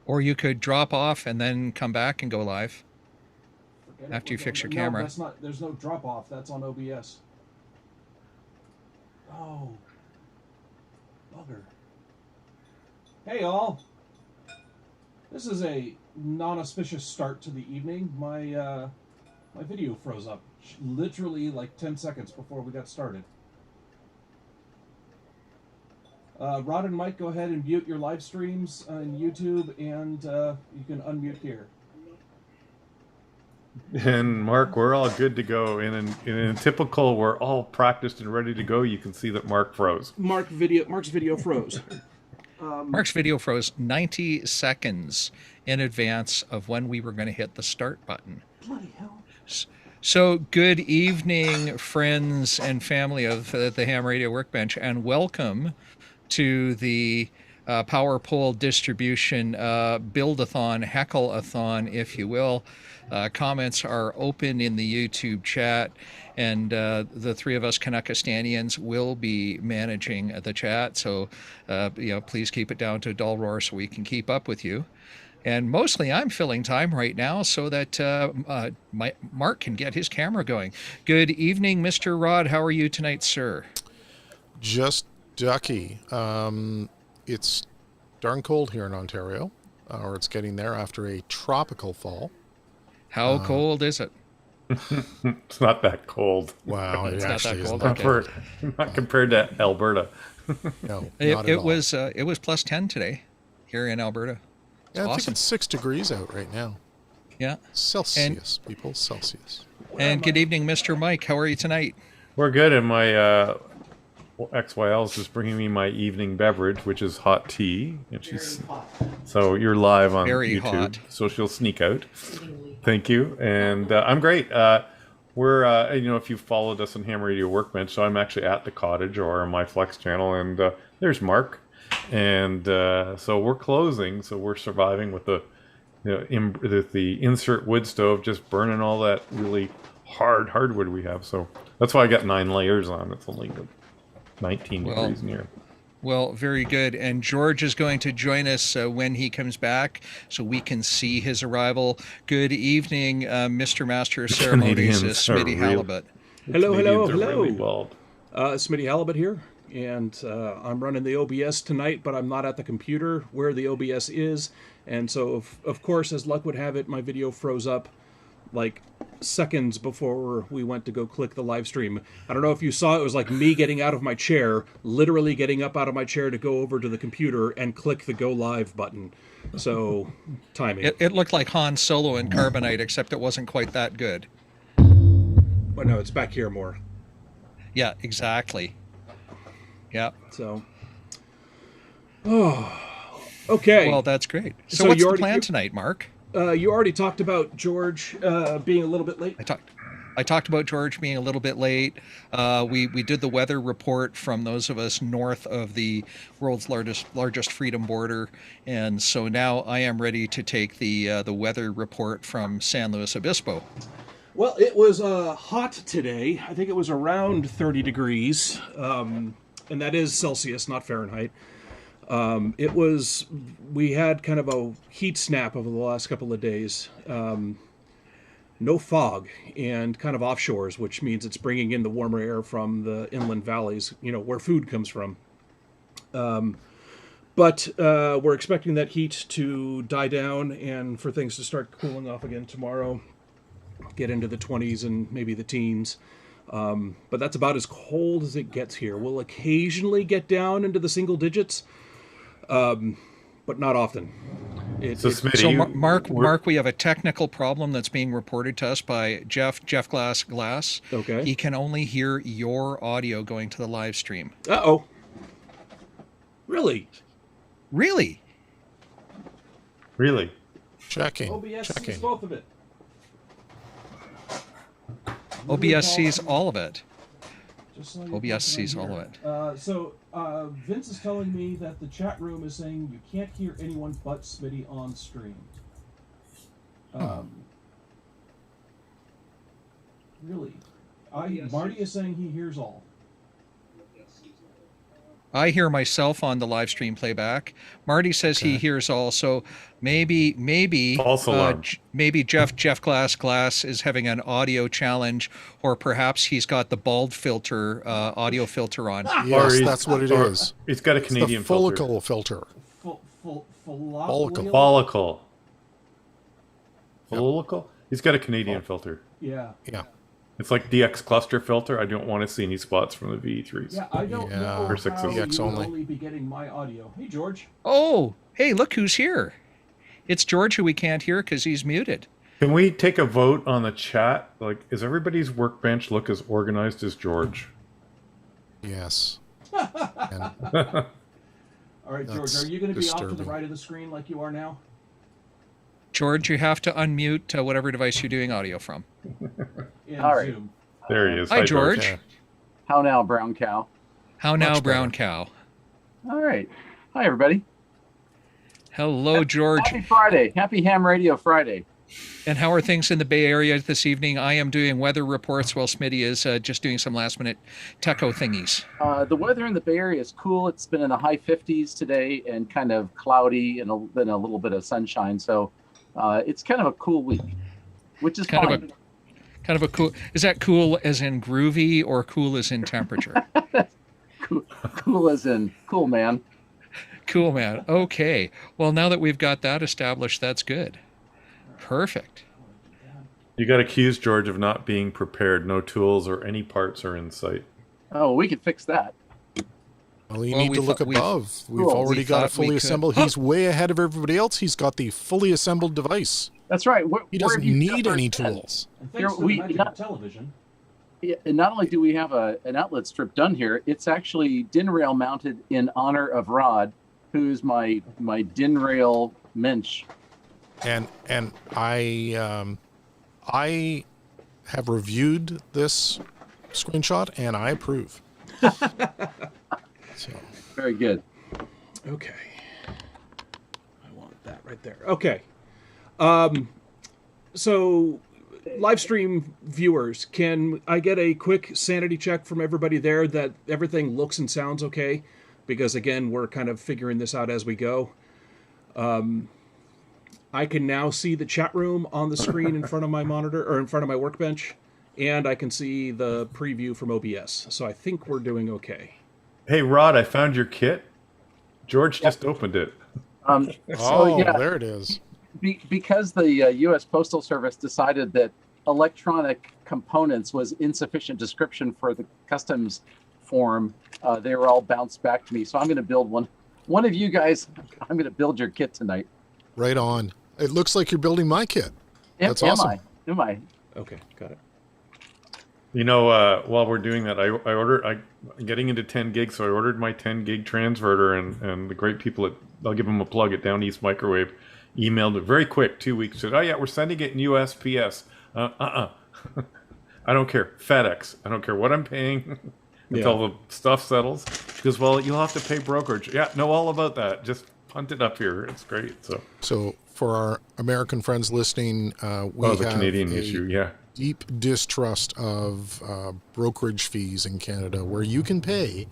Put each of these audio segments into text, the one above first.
Or you could drop off and then come back and go live Forget it, after we're you fix your going. No, camera. that's not. There's no drop off. That's on OBS. Oh, bugger. Hey, all. This is a non-auspicious start to the evening. My video froze up literally like 10 seconds before we got started. Rod and Mike, go ahead and mute your live streams on YouTube, and you can unmute here. And Mark, we're all good to go. In a typical, we're all practiced and ready to go. You can see that Mark froze. Mark's video froze. Mark's video froze 90 seconds in advance of when we were going to hit the start button. Bloody hell. So good evening, friends and family of the Ham Radio Workbench, and welcome to the PowerPole distribution build-a-thon, heckle-a-thon, if you will. Comments are open in the YouTube chat, and the three of us Canuckistanians will be managing the chat. So, please keep it down to a dull roar so we can keep up with you. And mostly I'm filling time right now so that Mark can get his camera going. Good evening, Mr. Rod. How are you tonight, sir? Just ducky. It's darn cold here in Ontario, or it's getting there after a tropical fall. How cold is it? It's not that cold. Wow, it actually isn't cold. that Okay. cold. Not compared to Alberta. No, It not at all. it was plus 10 today here in Alberta. It's Yeah, I think awesome. it's 6 degrees out right now. Yeah. Celsius, people, Celsius. And good evening, Mr. Mike. How are you tonight? We're good, and my XYL is just bringing me my evening beverage, which is hot tea. And so you're live on Very YouTube, hot. so she'll sneak out. Thank you, and I'm great. We're, if you've followed us on Ham Radio Workbench, so I'm actually at the cottage or my Flex channel, and there's Mark, and so we're closing, so we're surviving with the insert wood stove, just burning all that really hardwood we have. So that's why I got 9 layers on. It's only 19 degrees in here. Well, very good. And George is going to join us when he comes back so we can see his arrival. Good evening, Mr. Master of Ceremonies, Smitty Halibut. Hello. Really bald. Smitty Halibut here, and I'm running the OBS tonight, but I'm not at the computer where the OBS is. And so, of course, as luck would have it, my video froze up like seconds before we went to go click the live stream. I don't know if you saw, it was like me getting out of my chair, literally getting up out of my chair to go over to the computer and click the go live button. So, timing. It looked like Han Solo and Carbonite, except it wasn't quite that good. But no, it's back here more. Yeah, exactly. Yeah. So, okay. Well, that's great. So So what's you the already- plan you- tonight, Mark? You already talked about George being a little bit late. I talked about George being a little bit late. We did the weather report from those of us north of the world's largest freedom border, and so now I am ready to take the weather report from San Luis Obispo. Well, it was hot today. I think it was around 30 degrees, and that is Celsius, not Fahrenheit. We had kind of a heat snap over the last couple of days. No fog and kind of offshores, which means it's bringing in the warmer air from the inland valleys, where food comes from. But we're expecting that heat to die down and for things to start cooling off again tomorrow, get into the 20s and maybe the teens. But that's about as cold as it gets here. We'll occasionally get down into the single digits, but not often. Smitty, Mark, we have a technical problem that's being reported to us by Jeff Glass. Okay. He can only hear your audio going to the live stream. Uh-oh. Really? Really? Checking. OBS sees Checking. both of it. OBS sees all of it. Just so you OBS know, sees right all here. of it. So Vince is telling me that the chat room is saying you can't hear anyone but Smitty on stream. Really? Marty is saying he hears all. I hear myself on the live stream playback. Marty says he hears also. Maybe False alarm. maybe Jeff Glass is having an audio challenge, or perhaps he's got the bald filter audio filter on. Yes, that's what it is. It's got a It's Canadian the follicle filter. Follicle. Follicle. Follicle? He's got a Canadian filter. Yeah. Yeah. It's like DX cluster filter. I don't want to see any spots from the VE3s. Yeah, I don't know Or sixes. how you DX would only. only be getting my audio. Hey, George. Oh, hey, look who's here. It's George, who we can't hear because he's muted. Can we take a vote on the chat? Like, is everybody's workbench look as organized as George? Yes. All right, George, That's are you going to be off to the disturbing. right of the screen like you are now? George, you have to unmute whatever device you're doing audio from. In All right. Zoom. There he is. Hi, George. Okay. How now, brown cow? How now, Much brown better. cow? All right. Hi, everybody. Hello, George. Happy Friday. Happy Ham Radio Friday. And how are things in the Bay Area this evening? I am doing weather reports while Smitty is just doing some last-minute techo thingies. The weather in the Bay Area is cool. It's been in the high 50s today and kind of cloudy and then a little bit of sunshine. So it's kind of a cool week, which is Kind fine. of a cool. Is that cool as in groovy or cool as in temperature? Cool as in cool, man. Cool, man. Okay. Well, now that we've got that established, that's good. Perfect. You got accused, George, of not being prepared. No tools or any parts are in sight. Oh, we could fix that. Well, you Well, need we to look thought- above. We've Cool. already We got thought it fully we could- assembled. He's way ahead of everybody else. He's got the fully assembled device. That's right. He doesn't need any tools. And Here, thanks to we- the magic not- of television. Yeah, and not only do we have an outlet strip done here, it's actually DIN rail mounted in honor of Rod, who's my DIN rail mensch. And I have reviewed this screenshot and I approve. So Very good. Okay. I want that right there. Okay. So, live stream viewers, can I get a quick sanity check from everybody there that everything looks and sounds okay? Because, again, we're kind of figuring this out as we go. I can now see the chat room on the screen in front of my monitor, or in front of my workbench, and I can see the preview from OBS. So I think we're doing okay. Hey, Rod, I found your kit. George just opened it. So yeah, there it is. because the U.S. Postal Service decided that electronic components was insufficient description for the customs form, they were all bounced back to me. So I'm going to build one. One of you guys, I'm going to build your kit tonight. Right on. It looks like you're building my kit. That's Am awesome. Am I? Okay, got it. You know, while we're doing that, I'm getting into 10 gigs, so I ordered my 10 gig transverter, and the great people at, I'll give them a plug at Down East Microwave, emailed it very quick, 2 weeks, said, oh yeah, we're sending it in USPS. I don't care. FedEx. I don't care what I'm paying until the stuff settles. She goes, well, you'll have to pay brokerage. Yeah, know all about that. Just punt it up here. It's great. So for our American friends listening, we the have Canadian a issue, yeah. deep distrust of brokerage fees in Canada, where you can pay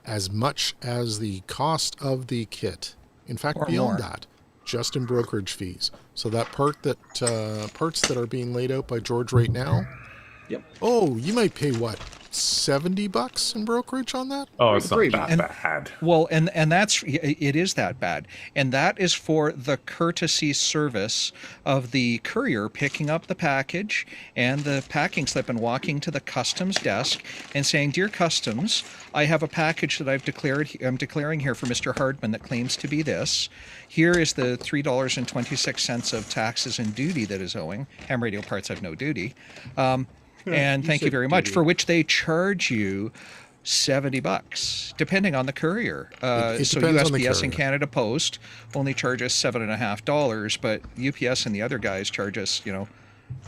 as much as the cost of the kit. In fact, Or beyond more. that, just in brokerage fees. So that parts that are being laid out by George right now. Yep. Oh, you might pay what, $70 in brokerage on that? Oh, it's not Gravy. that And- bad. Well, and it is that bad, and that is for the courtesy service of the courier picking up the package and the packing slip and walking to the customs desk and saying, "Dear customs, I have a package that I'm declaring here for Mr. Hardman that claims to be this. Here is the $3.26 of taxes and duty that is owing. Ham radio parts have no duty." And thank you said very much, duty. for which they charge you $70, depending on the courier. It So depends on the USPS and courier. Canada Post only charge us $7.50, but UPS and the other guys charge us,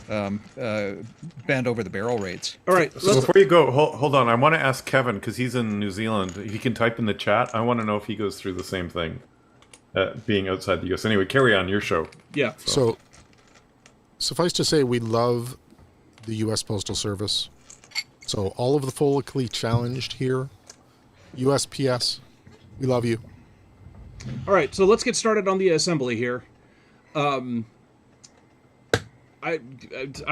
bend over the barrel rates. All right, So let's, before you go, hold on. I want to ask Kevin, because he's in New Zealand. If he can type in the chat, I want to know if he goes through the same thing, being outside the US. Anyway, carry on your show. yeah. So suffice to say, we love the U.S. Postal Service. So all of the follically challenged here, USPS, We love you. All right, so let's get started on the assembly here. I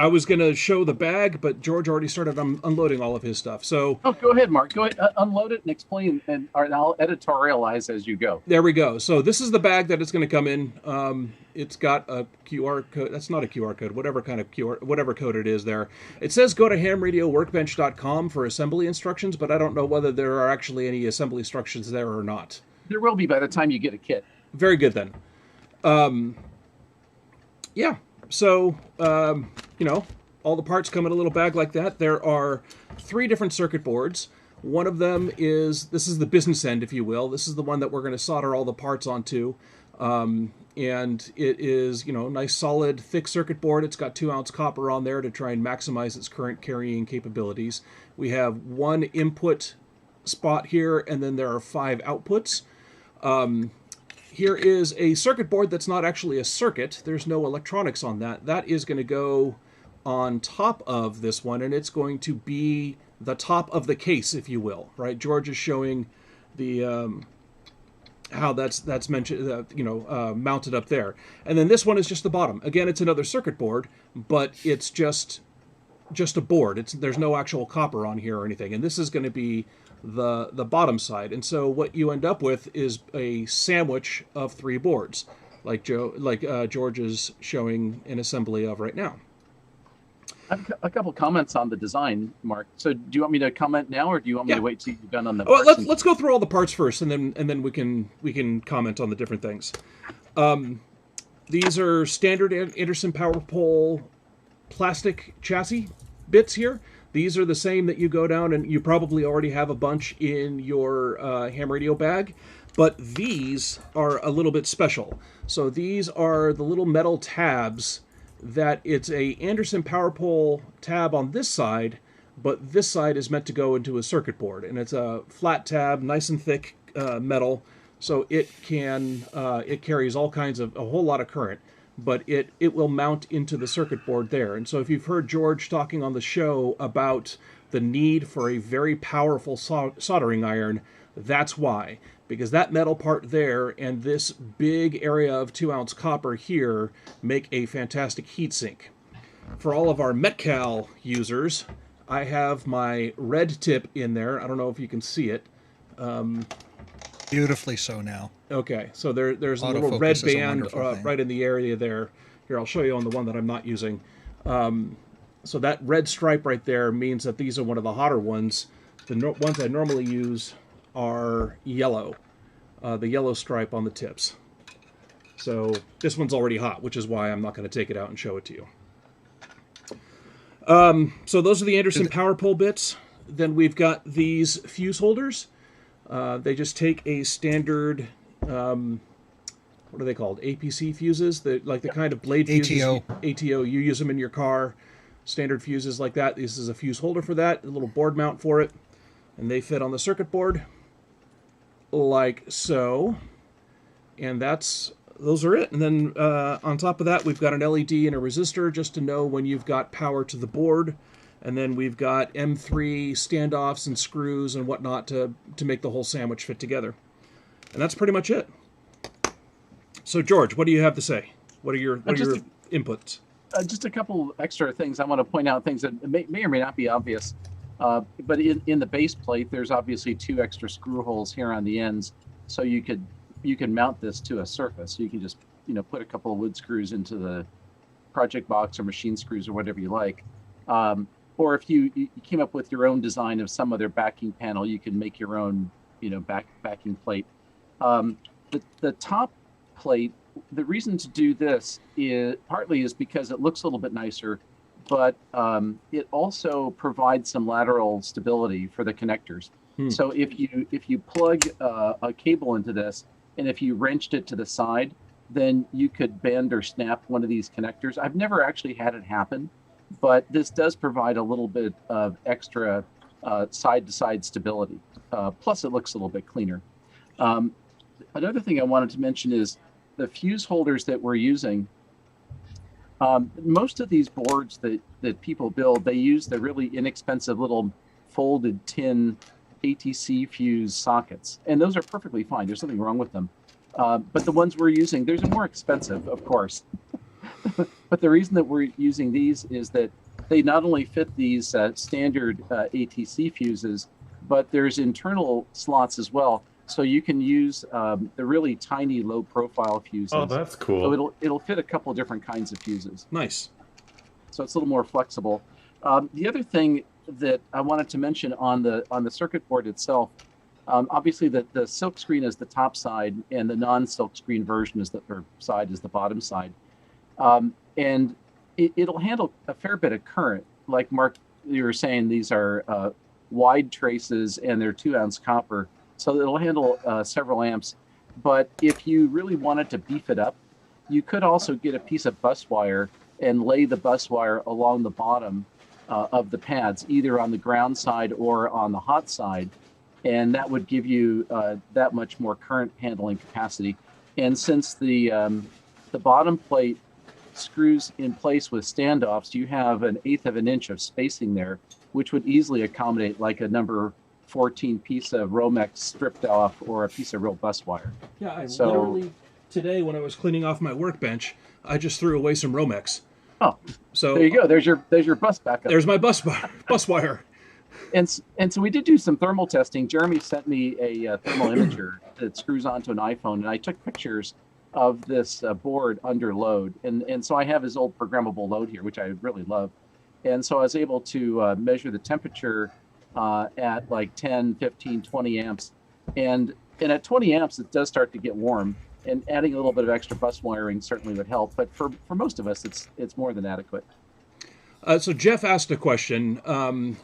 was going to show the bag, but George already started unloading all of his stuff. So go ahead, Mark. Go ahead, unload it and explain, and I'll editorialize as you go. there we go. So this is the bag that it's going to come in. It's got a QR code. That's not a QR code. Whatever kind of whatever code it is there. It says go to hamradioworkbench.com for assembly instructions, but I don't know whether there are actually any assembly instructions there or not. There will be by the time you get a kit. Very good then. Yeah. So, all the parts come in a little bag like that. There are 3 different circuit boards. One of them this is the business end, if you will. This is the one that we're going to solder all the parts onto. And it is, nice, solid, thick circuit board. It's got 2-ounce copper on there to try and maximize its current carrying capabilities. We have 1 input spot here, and then there are 5 outputs. Here is a circuit board that's not actually a circuit. There's no electronics on that. That is going to go on top of this one, and it's going to be the top of the case, if you will, right? George is showing the how that's mentioned, mounted up there. And then this one is just the bottom. Again, it's another circuit board, but it's just a board. There's no actual copper on here or anything. And this is going to be the bottom side, and so what you end up with is a sandwich of 3 boards, like George is showing an assembly of right now. I have a couple comments on the design, Mark. So do you want me to comment now, or do you want me to wait till you're done on the? Oh, let's go through all the parts first, and then we can comment on the different things. These are standard Anderson PowerPole plastic chassis bits here. These are the same that you go down, and you probably already have a bunch in your ham radio bag, but these are a little bit special. So these are the little metal tabs that it's a Anderson PowerPole tab on this side, but this side is meant to go into a circuit board, and it's a flat tab, nice and thick metal, so it carries a whole lot of current. But it will mount into the circuit board there. And so if you've heard George talking on the show about the need for a very powerful soldering iron, that's why. Because that metal part there and this big area of 2-ounce copper here make a fantastic heatsink. For all of our Metcal users, I have my red tip in there. I don't know if you can see it. Beautifully so now. Okay, so there's a little red band right in the area there. Here, I'll show you on the one that I'm not using. So that red stripe right there means that these are one of the hotter ones. The ones I normally use are yellow, the yellow stripe on the tips. So this one's already hot, which is why I'm not going to take it out and show it to you. So those are the Anderson PowerPole bits. Then we've got these fuse holders. They just take a standard, what are they called? APC fuses, the kind of blade fuses. ATO. You use them in your car. Standard fuses like that. This is a fuse holder for that. A little board mount for it, and they fit on the circuit board, like so. And those are it. And then on top of that, we've got an LED and a resistor just to know when you've got power to the board. And then we've got M3 standoffs and screws and whatnot to make the whole sandwich fit together. And that's pretty much it. So, George, what do you have to say? What are your inputs? Just a couple extra things. I want to point out things that may or may not be obvious. But in the base plate, there's obviously 2 extra screw holes here on the ends. So you can mount this to a surface. You can just put a couple of wood screws into the project box or machine screws or whatever you like. Or if you came up with your own design of some other backing panel, you can make your own, backing plate. The top plate, the reason to do this is partly because it looks a little bit nicer, but it also provides some lateral stability for the connectors. So if you plug a cable into this, and if you wrenched it to the side, then you could bend or snap one of these connectors. I've never actually had it happen, but this does provide a little bit of extra side-to-side stability. Plus, it looks a little bit cleaner. Another thing I wanted to mention is the fuse holders that we're using. Most of these boards that people build, they use the really inexpensive little folded tin ATC fuse sockets, and those are perfectly fine. There's nothing wrong with them. But the ones we're using, they're more expensive, of course. But the reason that we're using these is that they not only fit these standard ATC fuses, but there's internal slots as well. So you can use the really tiny low-profile fuses. Oh, that's cool. So it'll fit a couple of different kinds of fuses. Nice. So it's a little more flexible. The other thing that I wanted to mention on the circuit board itself, obviously the silk screen is the top side, and the non-silk screen version is the bottom side, and it'll handle a fair bit of current. Like Mark, you were saying, these are wide traces and they're 2-ounce copper, so it'll handle several amps. But if you really wanted to beef it up, you could also get a piece of bus wire and lay the bus wire along the bottom of the pads, either on the ground side or on the hot side, and that would give you that much more current handling capacity. And since the bottom plate screws in place with standoffs, you have 1/8 of an inch of spacing there, which would easily accommodate like a number 14 piece of Romex stripped off or a piece of real bus wire. Yeah, I literally today when I was cleaning off my workbench, I just threw away some Romex. Oh, so there you go. There's your bus backup. There's my bus wire. And so we did do some thermal testing. Jeremy sent me a thermal imager that screws onto an iPhone, and I took pictures of this board under load. And so I have his old programmable load here, which I really love. And so I was able to measure the temperature at like 10, 15, 20 amps. And at 20 amps, it does start to get warm. And adding a little bit of extra bus wiring certainly would help. But for most of us, it's more than adequate. So Jeff asked a question.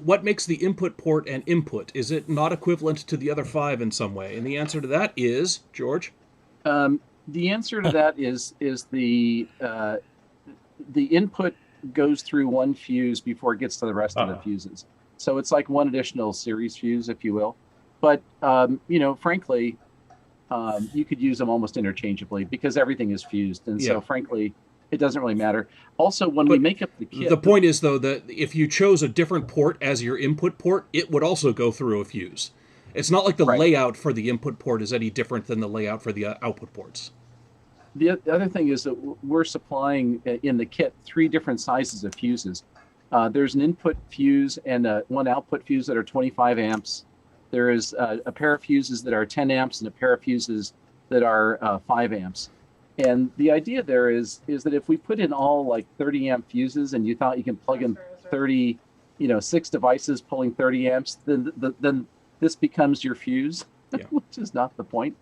What makes the input port an input? Is it not equivalent to the other 5 in some way? And the answer to that is, George? The answer to that is the input goes through one fuse before it gets to the rest of the fuses. So it's like one additional series fuse, if you will. But, frankly, you could use them almost interchangeably because everything is fused. And so, frankly, it doesn't really matter. Also, when we make up the kit... The point is, though, that if you chose a different port as your input port, it would also go through a fuse. It's not like the layout for the input port is any different than the layout for the output ports. The other thing is that we're supplying in the kit 3 different sizes of fuses. There's an input fuse and one output fuse that are 25 amps. There is a pair of fuses that are 10 amps and a pair of fuses that are 5 amps. And the idea there is that if we put in all like 30 amp fuses and you thought you can plug in 6 devices pulling 30 amps, then this becomes your fuse, which is not the point.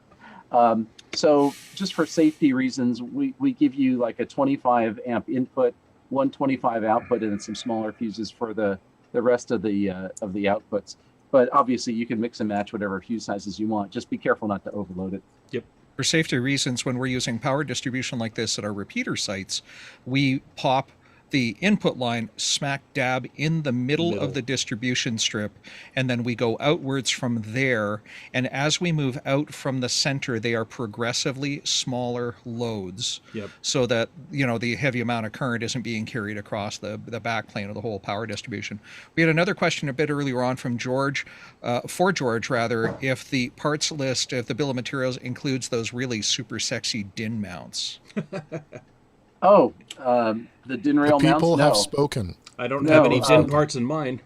So just for safety reasons, we give you like a 25 amp input, 125 output, and then some smaller fuses for the rest of the outputs. But obviously you can mix and match whatever fuse sizes you want. Just be careful not to overload it. Yep. For safety reasons, when we're using power distribution like this at our repeater sites, we pop the input line smack dab in the middle of the distribution strip, and then we go outwards from there. And as we move out from the center, they are progressively smaller loads, so that the heavy amount of current isn't being carried across the backplane of the whole power distribution. We had another question a bit earlier on from George, if the parts list, if the bill of materials includes those really super sexy DIN mounts. Oh, the DIN rail mounts? People have spoken. I don't have any DIN parts in mine.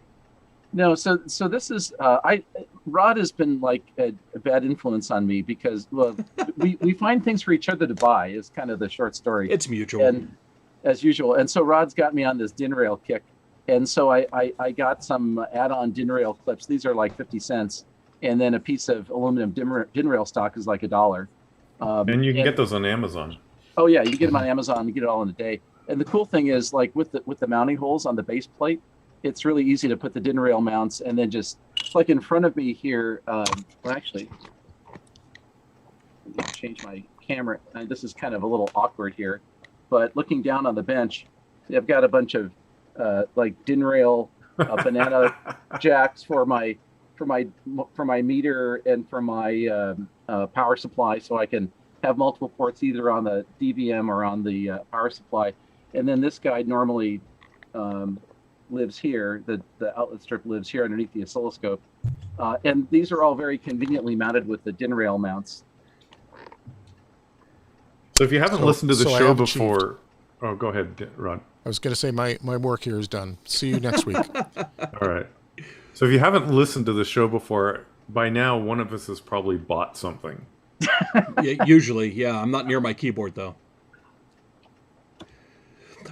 No, so this is Rod has been like a bad influence on me because we find things for each other to buy is kind of the short story. It's mutual, and as usual. And so Rod's got me on this DIN rail kick, and so I got some add-on DIN rail clips. These are like 50 cents, and then a piece of aluminum DIN rail stock is like $1. And you can get those on Amazon. Oh yeah, you get them on Amazon. You get it all in a day. And the cool thing is, like with the mounting holes on the base plate, it's really easy to put the DIN rail mounts and then just like in front of me here. Actually, let me change my camera. This is kind of a little awkward here, but looking down on the bench, I've got a bunch of like DIN rail banana jacks for my meter and for my power supply, so I can have multiple ports either on the DVM or on the power supply. And then this guy normally lives here. The outlet strip lives here underneath the oscilloscope. And these are all very conveniently mounted with the DIN rail mounts. So if you haven't listened to the I show have before, oh, go ahead, Ron. I was going to say my work here is done. See you next week. All right. So if you haven't listened to the show before, by now one of us has probably bought something. Yeah, usually, yeah. I'm not near my keyboard, though.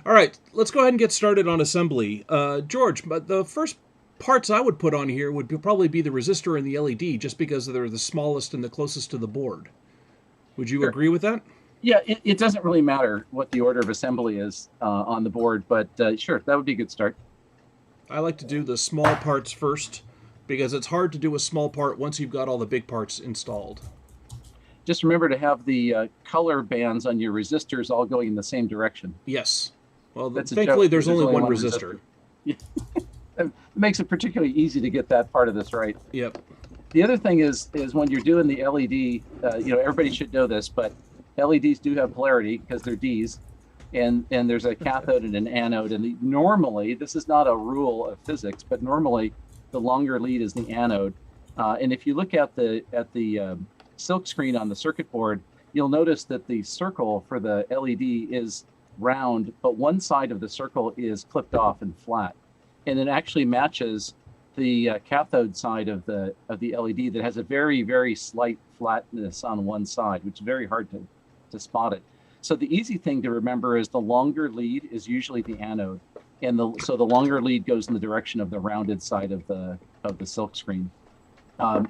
All right, let's go ahead and get started on assembly. George, but the first parts I would put on here would probably be the resistor and the LED, just because they're the smallest and the closest to the board. Would you agree with that? Yeah, it doesn't really matter what the order of assembly is on the board, but sure, that would be a good start. I like to do the small parts first, because it's hard to do a small part once you've got all the big parts installed. Just remember to have the color bands on your resistors all going in the same direction. Yes. Well, That's a thankfully, joke, there's because only one resistor. It makes it particularly easy to get that part of this right. Yep. The other thing is when you're doing the LED, everybody should know this, but LEDs do have polarity because they're Ds, and there's a cathode and an anode. And normally, this is not a rule of physics, but normally the longer lead is the anode. And if you look at the silk screen on the circuit board, you'll notice that the circle for the LED is round, but one side of the circle is clipped off and flat, and it actually matches the cathode side of the LED that has a very, very slight flatness on one side, which is very hard to spot it. So the easy thing to remember is the longer lead is usually the anode, and so the longer lead goes in the direction of the rounded side of the silk screen.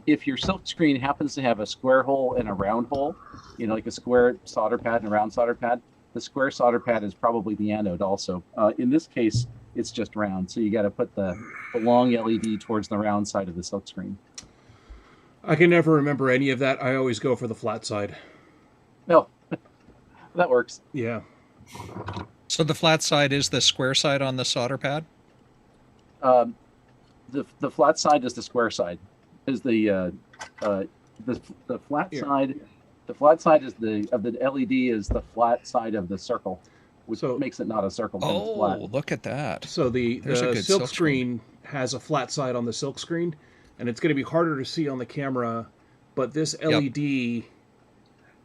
If your silk screen happens to have a square hole and a round hole, like a square solder pad and a round solder pad, the square solder pad is probably the anode also. In this case, it's just round, so you got to put the long LED towards the round side of the silk screen. I can never remember any of that. I always go for the flat side. No, that works. Yeah. So the flat side is the square side on the solder pad? The flat side is the square side. Is the flat Here. side? The flat side is of the LED is the flat side of the circle, which makes it not a circle. But it's flat. Oh, look at that. So the silk screen has a flat side on the silk screen, and it's going to be harder to see on the camera, but this LED,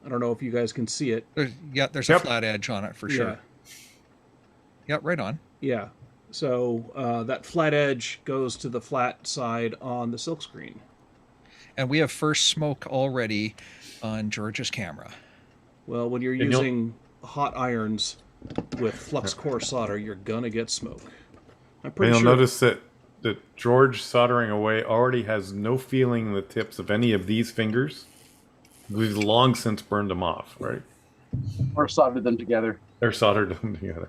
I don't know if you guys can see it. There's a flat edge on it for sure. Yeah, right on. Yeah. So that flat edge goes to the flat side on the silk screen. And we have first smoke already on George's camera. Well, when you're using hot irons with flux core solder, you're going to get smoke. I'm pretty and sure. you'll notice that George soldering away already has no feeling in the tips of any of these fingers. We've long since burned them off, right? Or soldered them together. Or soldered them together.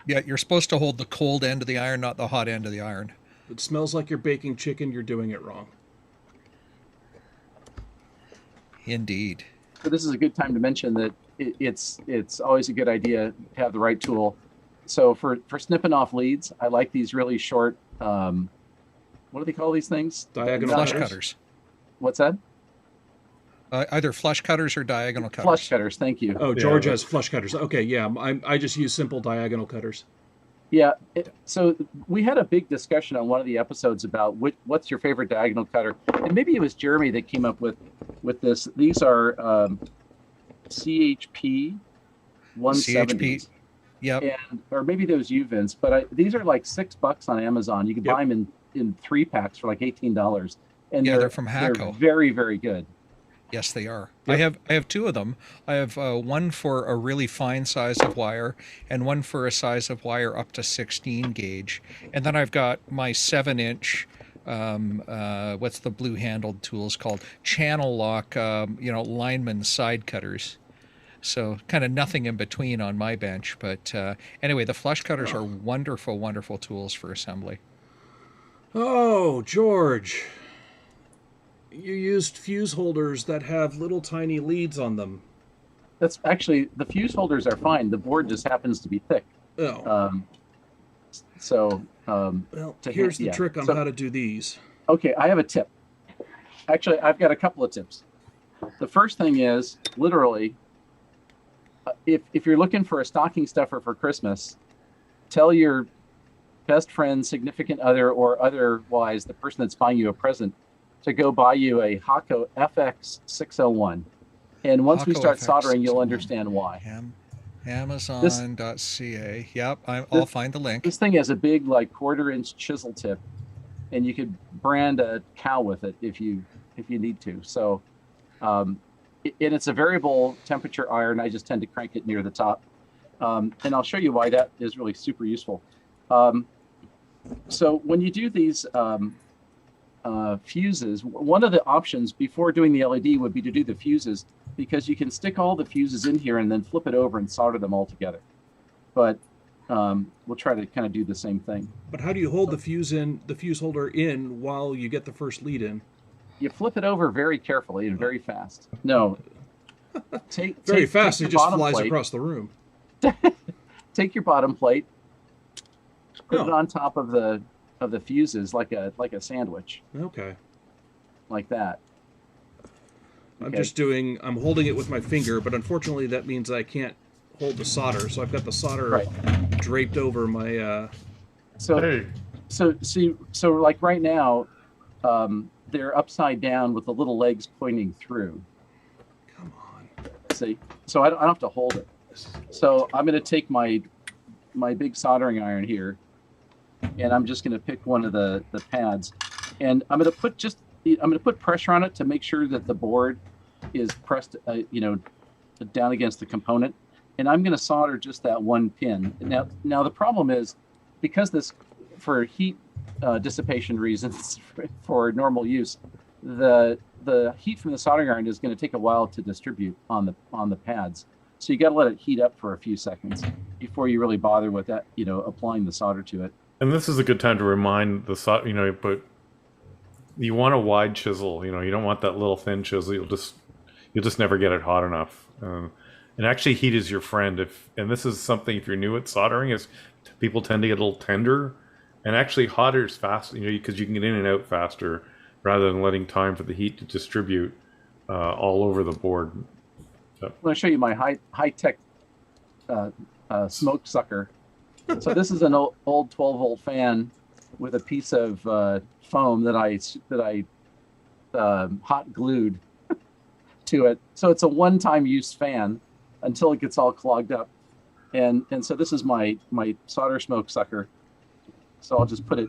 Yeah, you're supposed to hold the cold end of the iron, not the hot end of the iron. If it smells like you're baking chicken, you're doing it wrong. Indeed. So this is a good time to mention that it's always a good idea to have the right tool. So for snipping off leads, I like these really short, what do they call these things? Diagonal flush cutters. What's that? Either flush cutters or diagonal cutters. Flush cutters, thank you. Oh, George has flush cutters. Okay, yeah, I just use simple diagonal cutters. Yeah, so we had a big discussion on one of the episodes about what's your favorite diagonal cutter, and maybe it was Jeremy that came up with this. These are CHP 170s. Yep. Or maybe those Vince, but these are like $6 on Amazon. You can buy them in 3-packs for like $18, and they're from Hacko. They're very, very good. Yes, they are. Yep. I have two of them. I have one for a really fine size of wire and one for a size of wire up to 16 gauge. And then I've got my 7-inch, what's the blue handled tools called? Channel lock, lineman side cutters. So kind of nothing in between on my bench. But anyway, the flush cutters are wonderful, wonderful tools for assembly. Oh, George. You used fuse holders that have little tiny leads on them. That's actually, the fuse holders are fine. The board just happens to be thick. Oh. Well, here's the trick on how to do these. Okay, I have a tip. Actually, I've got a couple of tips. The first thing is, literally, if you're looking for a stocking stuffer for Christmas, tell your best friend, significant other, or otherwise the person that's buying you a present to go buy you a Hako FX601. And once we Hako start FX soldering, you'll 601. understand why. Amazon.ca. Yep, I'll find the link. This thing has a big, like, 1/4-inch chisel tip, and you could brand a cow with it if you need to. So, and it's a variable temperature iron. I just tend to crank it near the top, and I'll show you why that is really super useful. So when you do these fuses, one of the options before doing the LED would be to do the fuses, because you can stick all the fuses in here and then flip it over and solder them all together. But we'll try to kind of do the same thing. But how do you hold the fuse holder in while you get the first lead in? You flip it over very carefully and very fast. No, very fast. It just flies plate, across the room. Take your bottom plate, put it on top of the fuses like a sandwich. Okay. Like that. I'm holding it with my finger, but unfortunately that means I can't hold the solder, so I've got the solder draped over my So like right now, they're upside down with the little legs pointing through. Come on. See, so I don't have to hold it. So I'm going to take my big soldering iron here, and I'm just going to pick one of the pads, and I'm going to put pressure on it to make sure that the board is pressed, down against the component, and I'm going to solder just that one pin. Now the problem is, because this, for heat dissipation reasons, for normal use, the heat from the soldering iron is going to take a while to distribute on the pads. So you got to let it heat up for a few seconds before you really bother with that, applying the solder to it. And this is a good time to remind the but you want a wide chisel. You don't want that little thin chisel. You'll just never get it hot enough. And actually, heat is your friend. And this is something, if you're new at soldering, is people tend to get a little tender, and actually hotter is fast. Because you can get in and out faster rather than letting time for the heat to distribute all over the board. So. I'm going to show you my high-tech smoke sucker. So this is an old 12-volt fan with a piece of foam that I hot glued to it. So it's a one-time use fan until it gets all clogged up. And so this is my solder smoke sucker. So I'll just put it.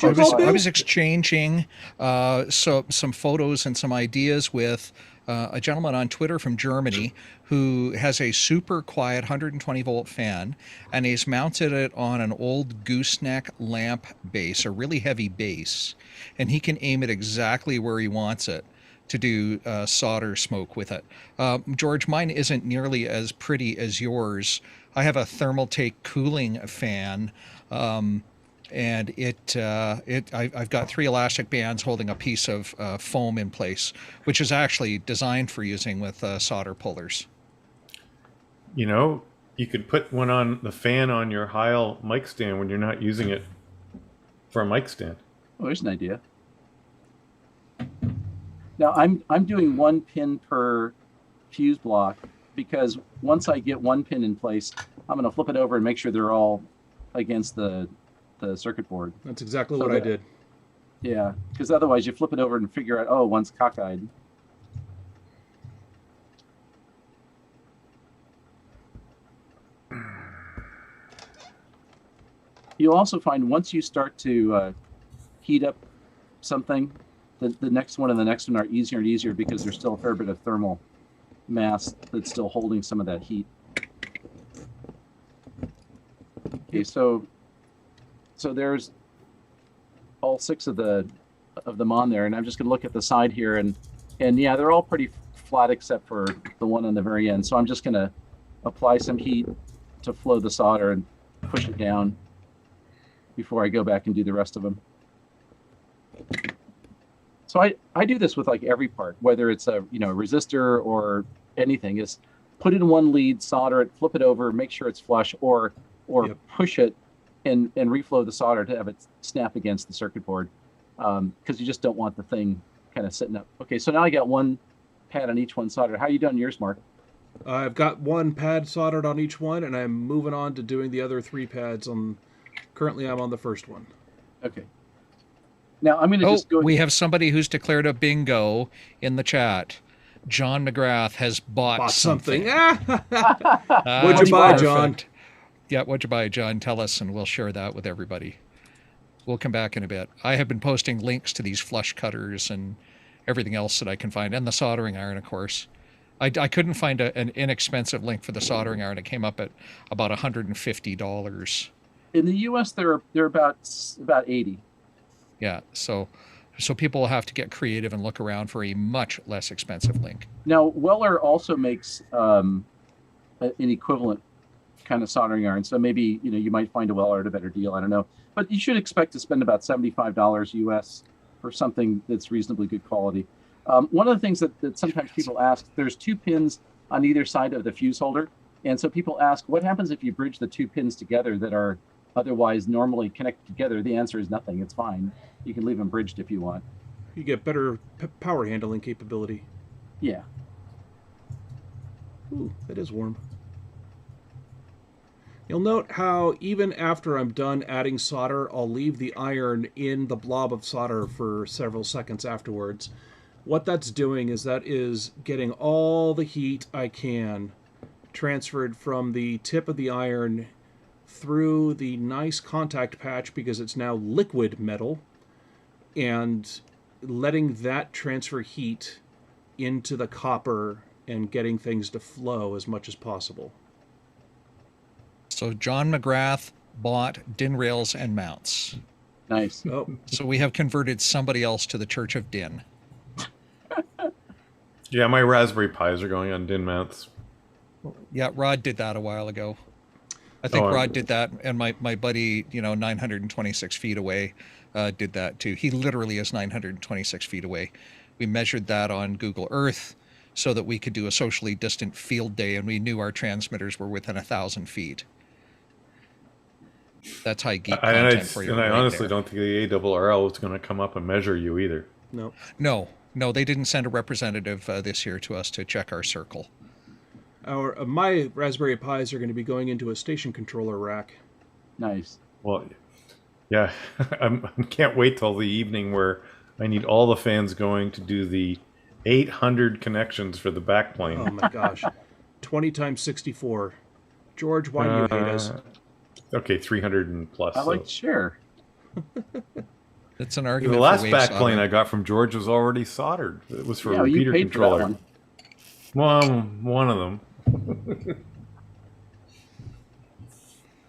I was exchanging some photos and some ideas with a gentleman on Twitter from Germany who has a super quiet 120 volt fan, and he's mounted it on an old gooseneck lamp base, a really heavy base, and he can aim it exactly where he wants it to do solder smoke with it. George, mine isn't nearly as pretty as yours. I have a Thermaltake cooling fan, and I've got 3 elastic bands holding a piece of foam in place, which is actually designed for using with solder pullers. You could put one on the fan on your Heil mic stand when you're not using it for a mic stand. Oh, there's an idea. Now I'm doing 1 pin per fuse block, because once I get 1 pin in place, I'm going to flip it over and make sure they're all against the circuit board. That's exactly what I did. Yeah, because otherwise you flip it over and figure out, oh, one's cockeyed. You'll also find once you start to heat up something, the next one and the next one are easier and easier, because there's still a fair bit of thermal mass that's still holding some of that heat. Okay, so there's all 6 of them on there, and I'm just going to look at the side here, and yeah, they're all pretty flat except for the one on the very end. So I'm just going to apply some heat to flow the solder and push it down before I go back and do the rest of them. So I do this with like every part, whether it's a resistor or anything. Is put in one lead, solder it, flip it over, make sure it's flush, or push it and reflow the solder to have it snap against the circuit board, because you just don't want the thing kind of sitting up. Okay, so now I got 1 pad on each one soldered. How are you doing yours, Mark? I've got 1 pad soldered on each one, and I'm moving on to doing the other 3 pads on Currently, I'm on the first one. Okay. Now I'm going to just go. We have somebody who's declared a bingo in the chat. John McGrath has bought something. What'd you buy, John? Yeah, what'd you buy, John? Tell us, and we'll share that with everybody. We'll come back in a bit. I have been posting links to these flush cutters and everything else that I can find, and the soldering iron, of course. I couldn't find an inexpensive link for the soldering iron. It came up at about $150. In the U.S., they're about 80. Yeah, so people will have to get creative and look around for a much less expensive link. Now, Weller also makes an equivalent kind of soldering iron. So maybe you might find a Weller at a better deal. I don't know, but you should expect to spend about $75 US for something that's reasonably good quality. One of the things that sometimes people ask, there's 2 pins on either side of the fuse holder, and so people ask, what happens if you bridge the 2 pins together that are otherwise normally connected together? The answer is nothing. It's fine. You can leave them bridged if you want. You get better power handling capability. Yeah. Ooh, that is warm. You'll note how even after I'm done adding solder, I'll leave the iron in the blob of solder for several seconds afterwards. What that's doing is that is getting all the heat I can transferred from the tip of the iron through the nice contact patch, because it's now liquid metal, and letting that transfer heat into the copper and getting things to flow as much as possible. So John McGrath bought DIN rails and mounts. Nice. Oh, So we have converted somebody else to the Church of DIN. Yeah, my Raspberry Pis are going on DIN mounts. Yeah, Rod did that a while ago. I think Rod did that, and my buddy, 926 feet away, did that too. He literally is 926 feet away. We measured that on Google Earth so that we could do a socially distant field day, and we knew our transmitters were within 1,000 feet. That's high geek content for you. And I honestly don't think the ARRL is going to come up and measure you either. no. No, they didn't send a representative this year to us to check our circle. My Raspberry Pis are going to be going into a station controller rack. Nice. Well, yeah, I can't wait till the evening where I need all the fans going to do the 800 connections for the backplane. Oh my gosh. 20 times 64. George, why do you hate us? Okay, 300 and plus. I like to share. That's an argument. The last for wave backplane soldering. I got from George was already soldered. It was for a You repeater paid for that controller. one. One of them.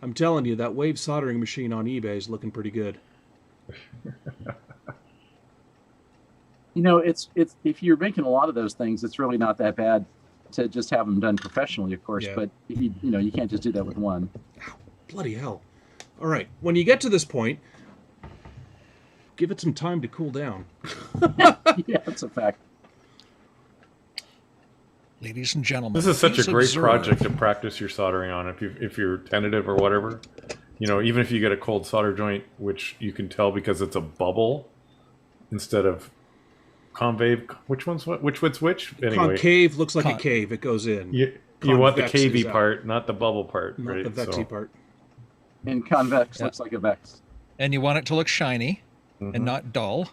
I'm telling you, that wave soldering machine on eBay is looking pretty good. It's if you're making a lot of those things, it's really not that bad to just have them done professionally, of course. Yeah. But you can't just do that with one. Bloody hell. All right, when you get to this point, give it some time to cool down. Yeah, that's a fact. Ladies and gentlemen, This is such a please great observe. project to practice your soldering on. If you're tentative or whatever, even if you get a cold solder joint, which you can tell because it's a bubble instead of concave. Which one's what? Which? Anyway, Concave looks like a cave. It goes in. you want the Convex is cavey out. part, not the bubble part, Not right? the vexy So- part. And convex looks like a vex. And you want it to look shiny and not dull.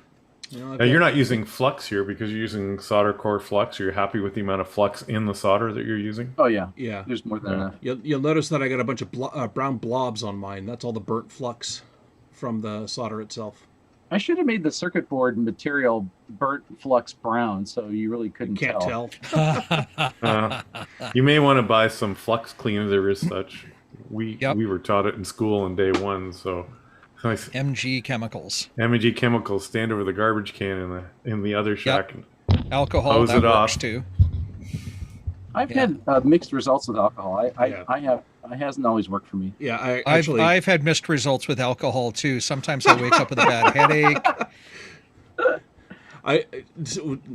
Now you're not using flux here because you're using solder core flux. You're happy with the amount of flux in the solder that you're using? Oh yeah. Yeah. There's more than enough. You'll notice that I got a bunch of brown blobs on mine. That's all the burnt flux from the solder itself. I should have made the circuit board material burnt flux brown, so you really couldn't Can't tell. You may want to buy some flux cleaner. There is such. We Yep. were taught it in school in day one. So nice. MG Chemicals. M&G Chemicals, stand over the garbage can in the other shack. Alcohol, Hose that it works off. too. I've had mixed results with alcohol. Yeah. It hasn't always worked for me. Yeah, I've had mixed results with alcohol too. Sometimes I wake up with a bad headache.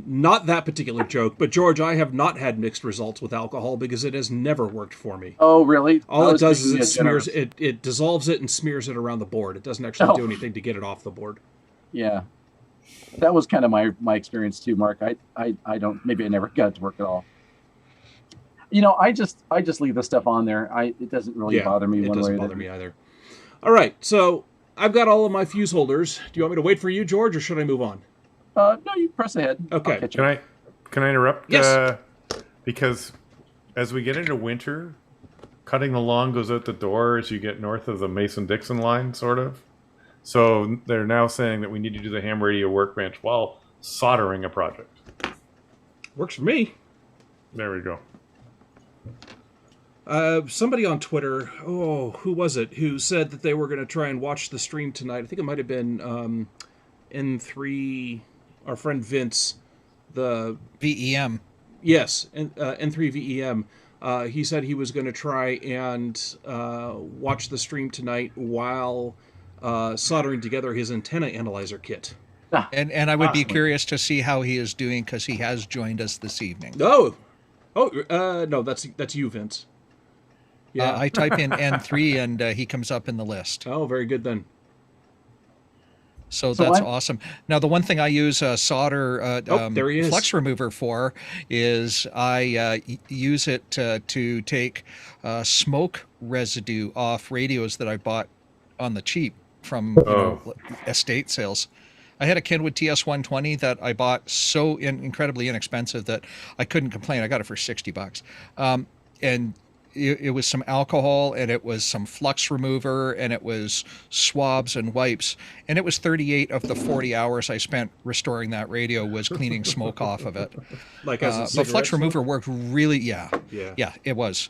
Not that particular joke, but George, I have not had mixed results with alcohol because it has never worked for me. Oh, really? All I it was does is thinking it smears generous. it dissolves it and smears it around the board. It doesn't actually do Oh. anything to get it off the board. Yeah, that was kind of my experience too, Mark. I don't. Maybe I never got it to work at all. I just leave the stuff on there. It doesn't really bother me it one way doesn't or the bother other. me either. All right, so I've got all of my fuse holders. Do you want me to wait for you, George, or should I move on? No, you press ahead. Okay. Can I interrupt? Yes. Because as we get into winter, cutting the lawn goes out the door as you get north of the Mason-Dixon line, sort of. So they're now saying that we need to do the ham radio workbench while soldering a project. Works for me. There we go. Somebody on Twitter, who was it, who said that they were going to try and watch the stream tonight. I think it might have been N3, our friend Vince, the VEM. Yes, N3 VEM. He said he was going to try and watch the stream tonight while soldering together his antenna analyzer kit. And I would be curious to see how he is doing, because he has joined us this evening. No, that's you, Vince. Yeah, I type in N3 and he comes up in the list. Oh, very good then. So that's awesome. Now, the one thing I use solder there he is. flux remover for is I use it to take smoke residue off radios that I bought on the cheap from estate sales. I had a Kenwood TS120 that I bought so incredibly inexpensive that I couldn't complain. I got it for $60. And it was some alcohol, and it was some flux remover, and it was swabs and wipes. And it was 38 of the 40 hours I spent restoring that radio was cleaning smoke off of it. Like as a but flux remover worked really, yeah, it was.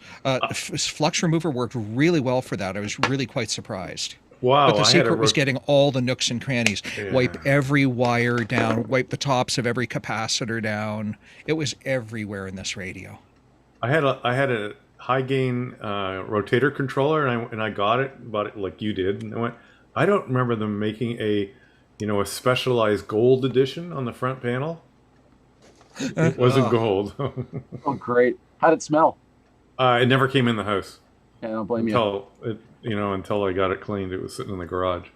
Flux remover worked really well for that. I was really quite surprised. Wow. But the secret was getting all the nooks and crannies. Yeah. Wipe every wire down, wipe the tops of every capacitor down. It was everywhere in this radio. I had a high gain rotator controller, and I bought it like you did, and I went, I don't remember them making a specialized gold edition on the front panel. It wasn't gold. Oh, great! How'd it smell? It never came in the house. Yeah, I don't blame you. Until I got it cleaned, it was sitting in the garage.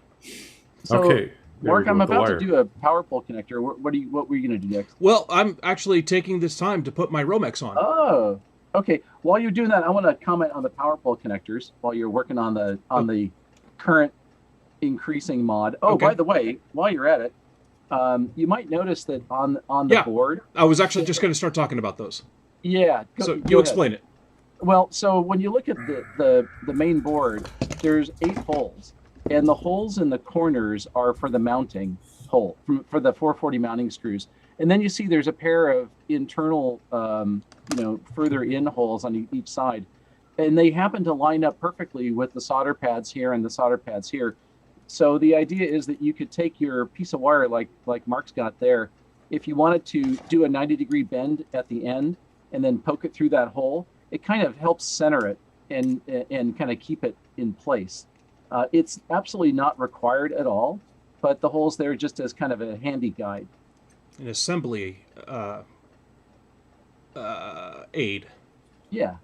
So, okay, Mark, I'm about to do a PowerPole connector. What were you going to do next? Well, I'm actually taking this time to put my Romex on. Oh. Okay, while you're doing that, I want to comment on the PowerPole connectors while you're working on the current increasing mod. Oh, okay. By the way, while you're at it, you might notice that on the board. I was actually just going to start talking about those. Yeah. So you explain it. Well, so when you look at the main board, there's 8 holes, and the holes in the corners are for the mounting hole for the 440 mounting screws. And then you see there's a pair of internal, further in holes on each side. And they happen to line up perfectly with the solder pads here and the solder pads here. So the idea is that you could take your piece of wire like Mark's got there. If you wanted to do a 90-degree bend at the end and then poke it through that hole, it kind of helps center it and kind of keep it in place. It's absolutely not required at all, but the hole's there just as kind of a handy guide. An assembly aid. Yeah,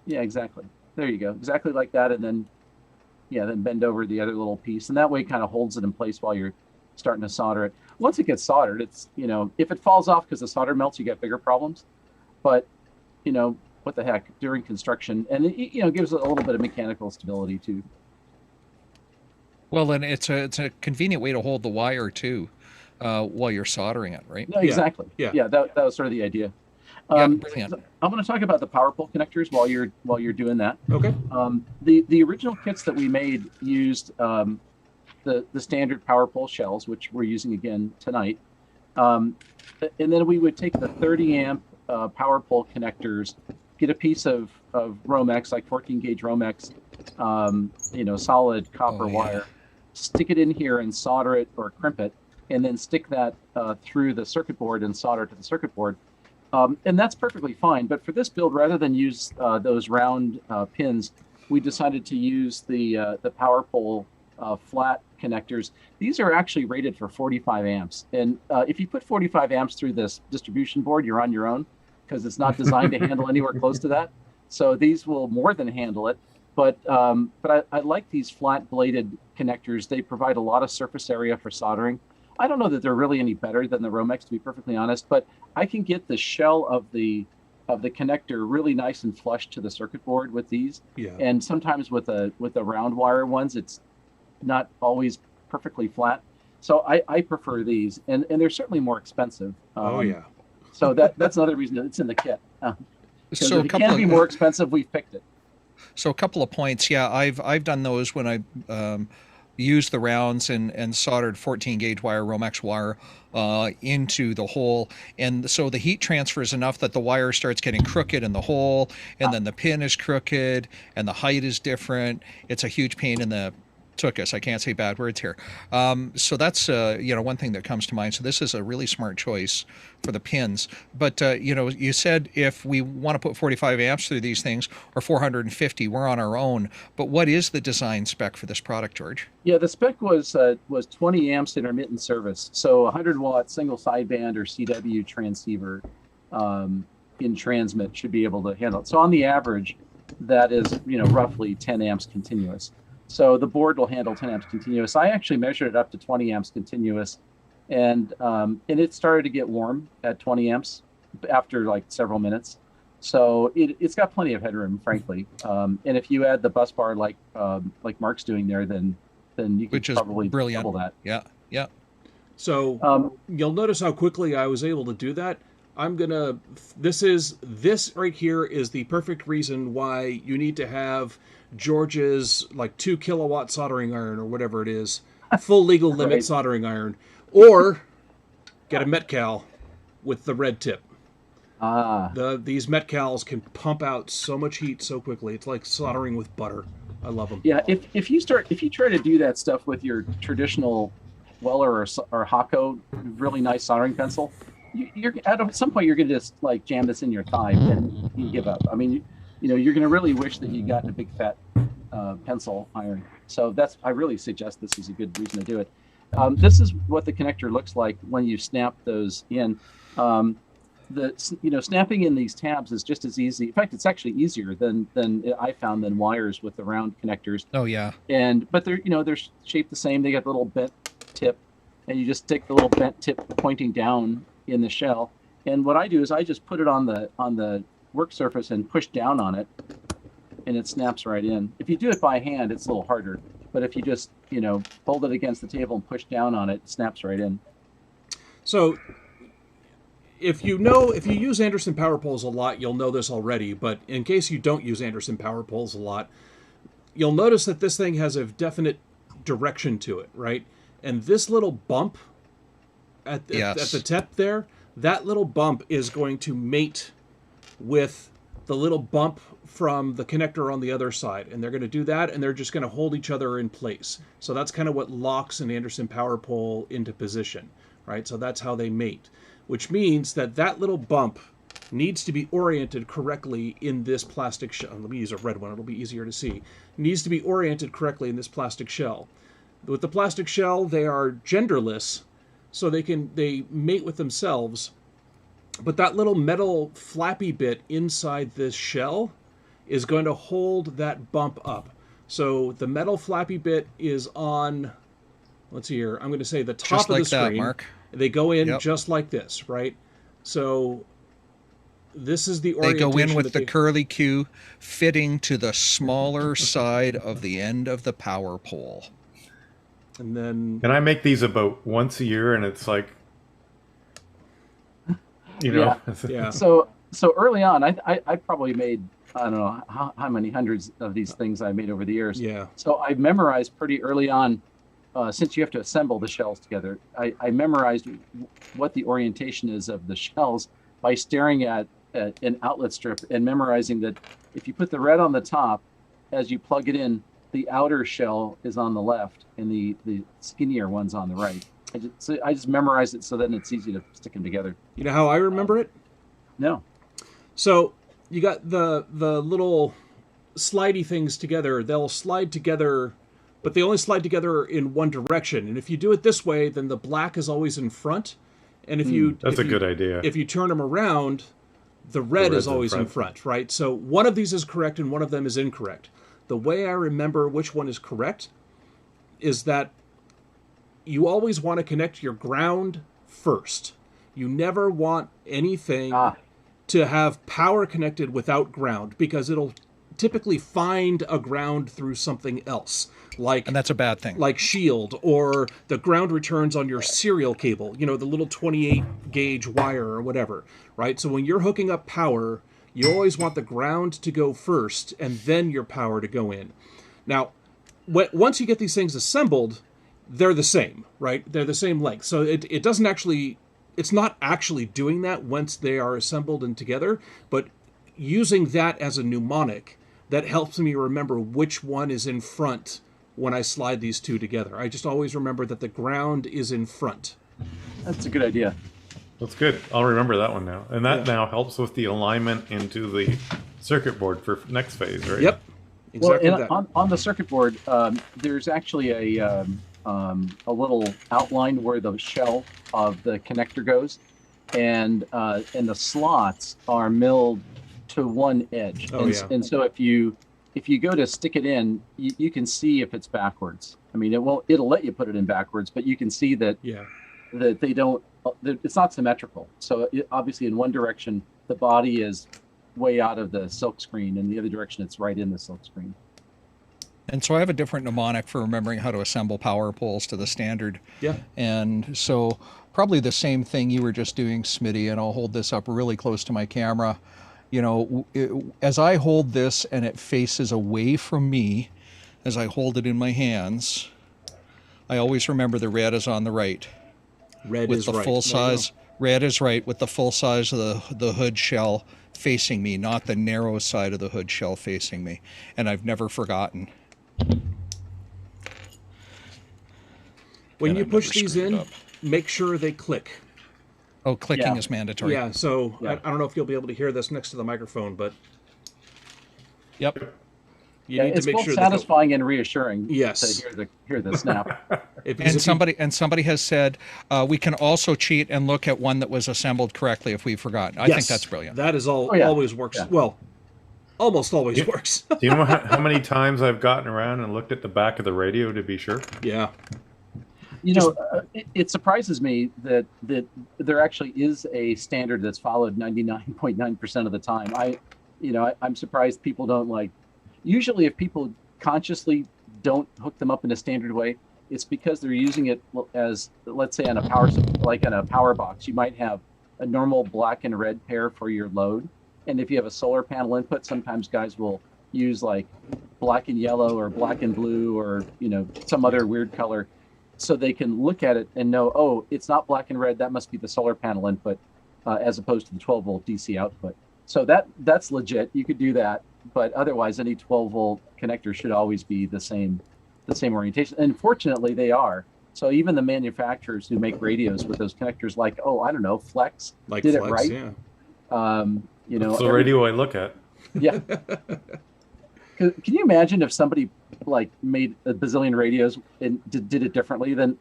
exactly. There you go. Exactly like that, and then bend over the other little piece, and that way it kind of holds it in place while you're starting to solder it. Once it gets soldered, it's if it falls off because the solder melts, you get bigger problems. But what the heck, during construction, and it gives it a little bit of mechanical stability too. Well, and it's a convenient way to hold the wire too. While you're soldering it, right? No, exactly. Yeah. That was sort of the idea. Brilliant. I'm going to talk about the PowerPole connectors while you're doing that. Okay. The original kits that we made used the standard PowerPole shells, which we're using again tonight, and then we would take the 30 amp PowerPole connectors, get a piece of Romex, like 14 gauge Romex, solid copper wire, stick it in here and solder it or crimp it, and then stick that through the circuit board and solder to the circuit board. And that's perfectly fine. But for this build, rather than use those round pins, we decided to use the PowerPole flat connectors. These are actually rated for 45 amps. And if you put 45 amps through this distribution board, you're on your own, because it's not designed to handle anywhere close to that. So these will more than handle it. But I like these flat bladed connectors. They provide a lot of surface area for soldering. I don't know that they're really any better than the Romex, to be perfectly honest, but I can get the shell of the of the connector really nice and flush to the circuit board with these. Yeah. And sometimes with the round wire ones, it's not always perfectly flat. So I prefer these, and they're certainly more expensive. Oh yeah. So that's another reason that it's in the kit. So if it can be more expensive, we've picked it. So a couple of points. Yeah, I've done those when I used the rounds and soldered 14 gauge wire, Romex wire, into the hole. And so the heat transfer is enough that the wire starts getting crooked in the hole, and then the pin is crooked, and the height is different. It's a huge pain in the tuchus. I can't say bad words here. So that's one thing that comes to mind. So this is a really smart choice for the pins. But you said if we want to put 45 amps through these things, or 450, we're on our own. But what is the design spec for this product, George? Yeah, the spec was 20 amps intermittent service. So 100 watt single sideband or CW transceiver in transmit should be able to handle it. So on the average, that is roughly 10 amps continuous. So the board will handle 10 amps continuous. I actually measured it up to 20 amps continuous, and it started to get warm at 20 amps after like several minutes. So it's got plenty of headroom, frankly. And if you add the bus bar like Mark's doing there, then you could probably double that. Yeah, yeah. So you'll notice how quickly I was able to do that. This right here is the perfect reason why you need to have George's like 2 kilowatt soldering iron or whatever it is, full legal limit Right. soldering iron, or get a Metcal with the red tip. These Metcals can pump out so much heat so quickly. It's like soldering with butter. I love them. Yeah, if you try to do that stuff with your traditional Weller or Hakko really nice soldering pencil, you're at some point you're going to just like jam this in your thigh and you give up. I mean, you're going to really wish that you got a big fat pencil iron. So I really suggest this is a good reason to do it. This is what the connector looks like when you snap those in. Snapping in these tabs is just as easy. In fact, it's actually easier than I found than wires with the round connectors. Oh yeah. But they're shaped the same. They got the little bent tip, and you just stick the little bent tip pointing down in the shell. And what I do is I just put it on the work surface and push down on it, and it snaps right in. If you do it by hand, it's a little harder. But if you just hold it against the table and push down on it, it snaps right in. So if you use Anderson power poles a lot, you'll know this already, but in case you don't use Anderson power poles a lot, you'll notice that this thing has a definite direction to it, right? And this little bump at the tip there, that little bump is going to mate with the little bump from the connector on the other side. And they're going to do that, and they're just going to hold each other in place. So that's kind of what locks an Anderson power pole into position, right? So that's how they mate, which means that little bump needs to be oriented correctly in this plastic shell. Let me use a red one, it'll be easier to see. Needs to be oriented correctly in this plastic shell. With the plastic shell, they are genderless, so they mate with themselves. But that little metal flappy bit inside this shell is going to hold that bump up. So the metal flappy bit is on, let's see here, I'm going to say the top just of like the screen. that, Mark. They go in just like this, right? So this is the orientation. They go in with the curly Q fitting to the smaller side of the end of the power pole. And then... And I make these about once a year, and it's like, Yeah. So early on, I probably made, I don't know how many hundreds of these things I made over the years. Yeah. So I memorized pretty early on, since you have to assemble the shells together, I memorized what the orientation is of the shells by staring at an outlet strip and memorizing that if you put the red on the top, as you plug it in, the outer shell is on the left and the skinnier one's on the right. I just memorized it so then it's easy to stick them together. You know how I remember it? No. So you got the little slidey things together. They'll slide together, but they only slide together in one direction. And if you do it this way, then the black is always in front. And that's a good idea. If you turn them around, the red is always in front, right? So one of these is correct and one of them is incorrect. The way I remember which one is correct is that you always want to connect your ground first. You never want anything to have power connected without ground, because it'll typically find a ground through something else, like, And that's a bad thing. like shield, or the ground returns on your serial cable, you know, the little 28 gauge wire or whatever, right? So when you're hooking up power, you always want the ground to go first and then your power to go in. Now, once you get these things assembled, they're the same, right? They're the same length. So it doesn't actually, it's not actually doing that once they are assembled and together, but using that as a mnemonic, that helps me remember which one is in front when I slide these two together. I just always remember that the ground is in front. That's a good idea. That's good. I'll remember that one now. And that now helps with the alignment into the circuit board for next phase, right? Yep. Exactly well, that. On the circuit board, there's actually a little outline where the shell of the connector goes, and the slots are milled to one edge. Oh, and, yeah. and so if you go to stick it in, you can see if it's backwards. I mean, it'll let you put it in backwards, but you can see that that they don't. It's not symmetrical. So obviously, in one direction, the body is way out of the silk screen, and the other direction, it's right in the silk screen. And so I have a different mnemonic for remembering how to assemble power poles to the standard. Yeah. And so probably the same thing you were just doing, Smitty, and I'll hold this up really close to my camera. You know, as I hold this and it faces away from me, as I hold it in my hands, I always remember the red is on the right. Red with is the right. full size. Red is right with the full size of the hood shell facing me, not the narrow side of the hood shell facing me. And I've never forgotten. When And you I've push never these screwed in, up. make sure they click. Oh, clicking Yeah. is mandatory. Yeah, so Yeah. I don't know if you'll be able to hear this next to the microphone, but Yep. you need It's to make both sure they go. satisfying and reassuring Yes. to hear the snap. Because if you- And somebody has said we can also cheat and look at one that was assembled correctly if we've forgotten. I think Yes, that's brilliant. That is Oh, yeah. always works. Yeah. Well, almost always works. Do you know how many times I've gotten around and looked at the back of the radio to be sure? Yeah. You know, it surprises me that there actually is a standard that's followed 99.9% of the time. I'm surprised people don't like. Usually, if people consciously don't hook them up in a standard way, it's because they're using it as, let's say, on a like in a power box. You might have a normal black and red pair for your load, and if you have a solar panel input, sometimes guys will use like black and yellow or black and blue or some other weird color, so they can look at it and know, oh, it's not black and red. That must be the solar panel input, as opposed to the 12-volt DC output. So that's legit. You could do that, but otherwise, any 12-volt connector should always be the same orientation. And fortunately, they are. So even the manufacturers who make radios with those connectors, like, oh, I don't know, Flex, Like did Flex, it right. Yeah. That's the radio I look at. Yeah. Can you imagine if somebody like made a bazillion radios and did it differently? Then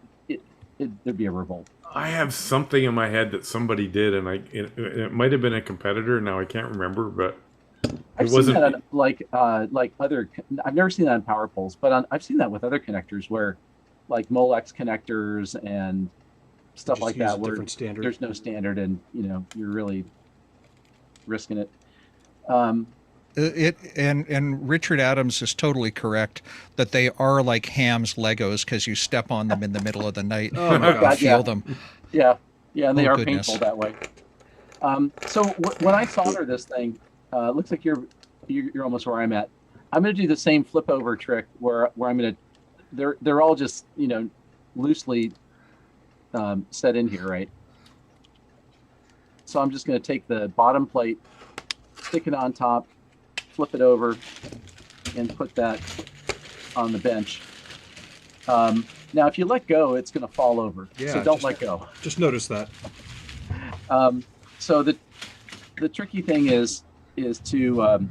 there'd be a revolt. I have something in my head that somebody did, and it might have been a competitor. Now I can't remember, but I've seen that on, like other. I've never seen that on power poles, but I've seen that with other connectors where, like Molex connectors and stuff Just like use that, a where different standard. there's no standard, and you're really risking it. And Richard Adams is totally correct that they are like Ham's Legos because you step on them in the middle of the night Oh my and God, feel yeah. them. Yeah, and they Oh, are goodness. painful that way. So when I solder this thing, looks like you're almost where I'm at. I'm going to do the same flip over trick where I'm going to. They're all just loosely set in here, right? So I'm just going to take the bottom plate, stick it on top, flip it over, and put that on the bench. Now, if you let go, it's going to fall over. Yeah, So don't let go. Just notice that. So the tricky thing is to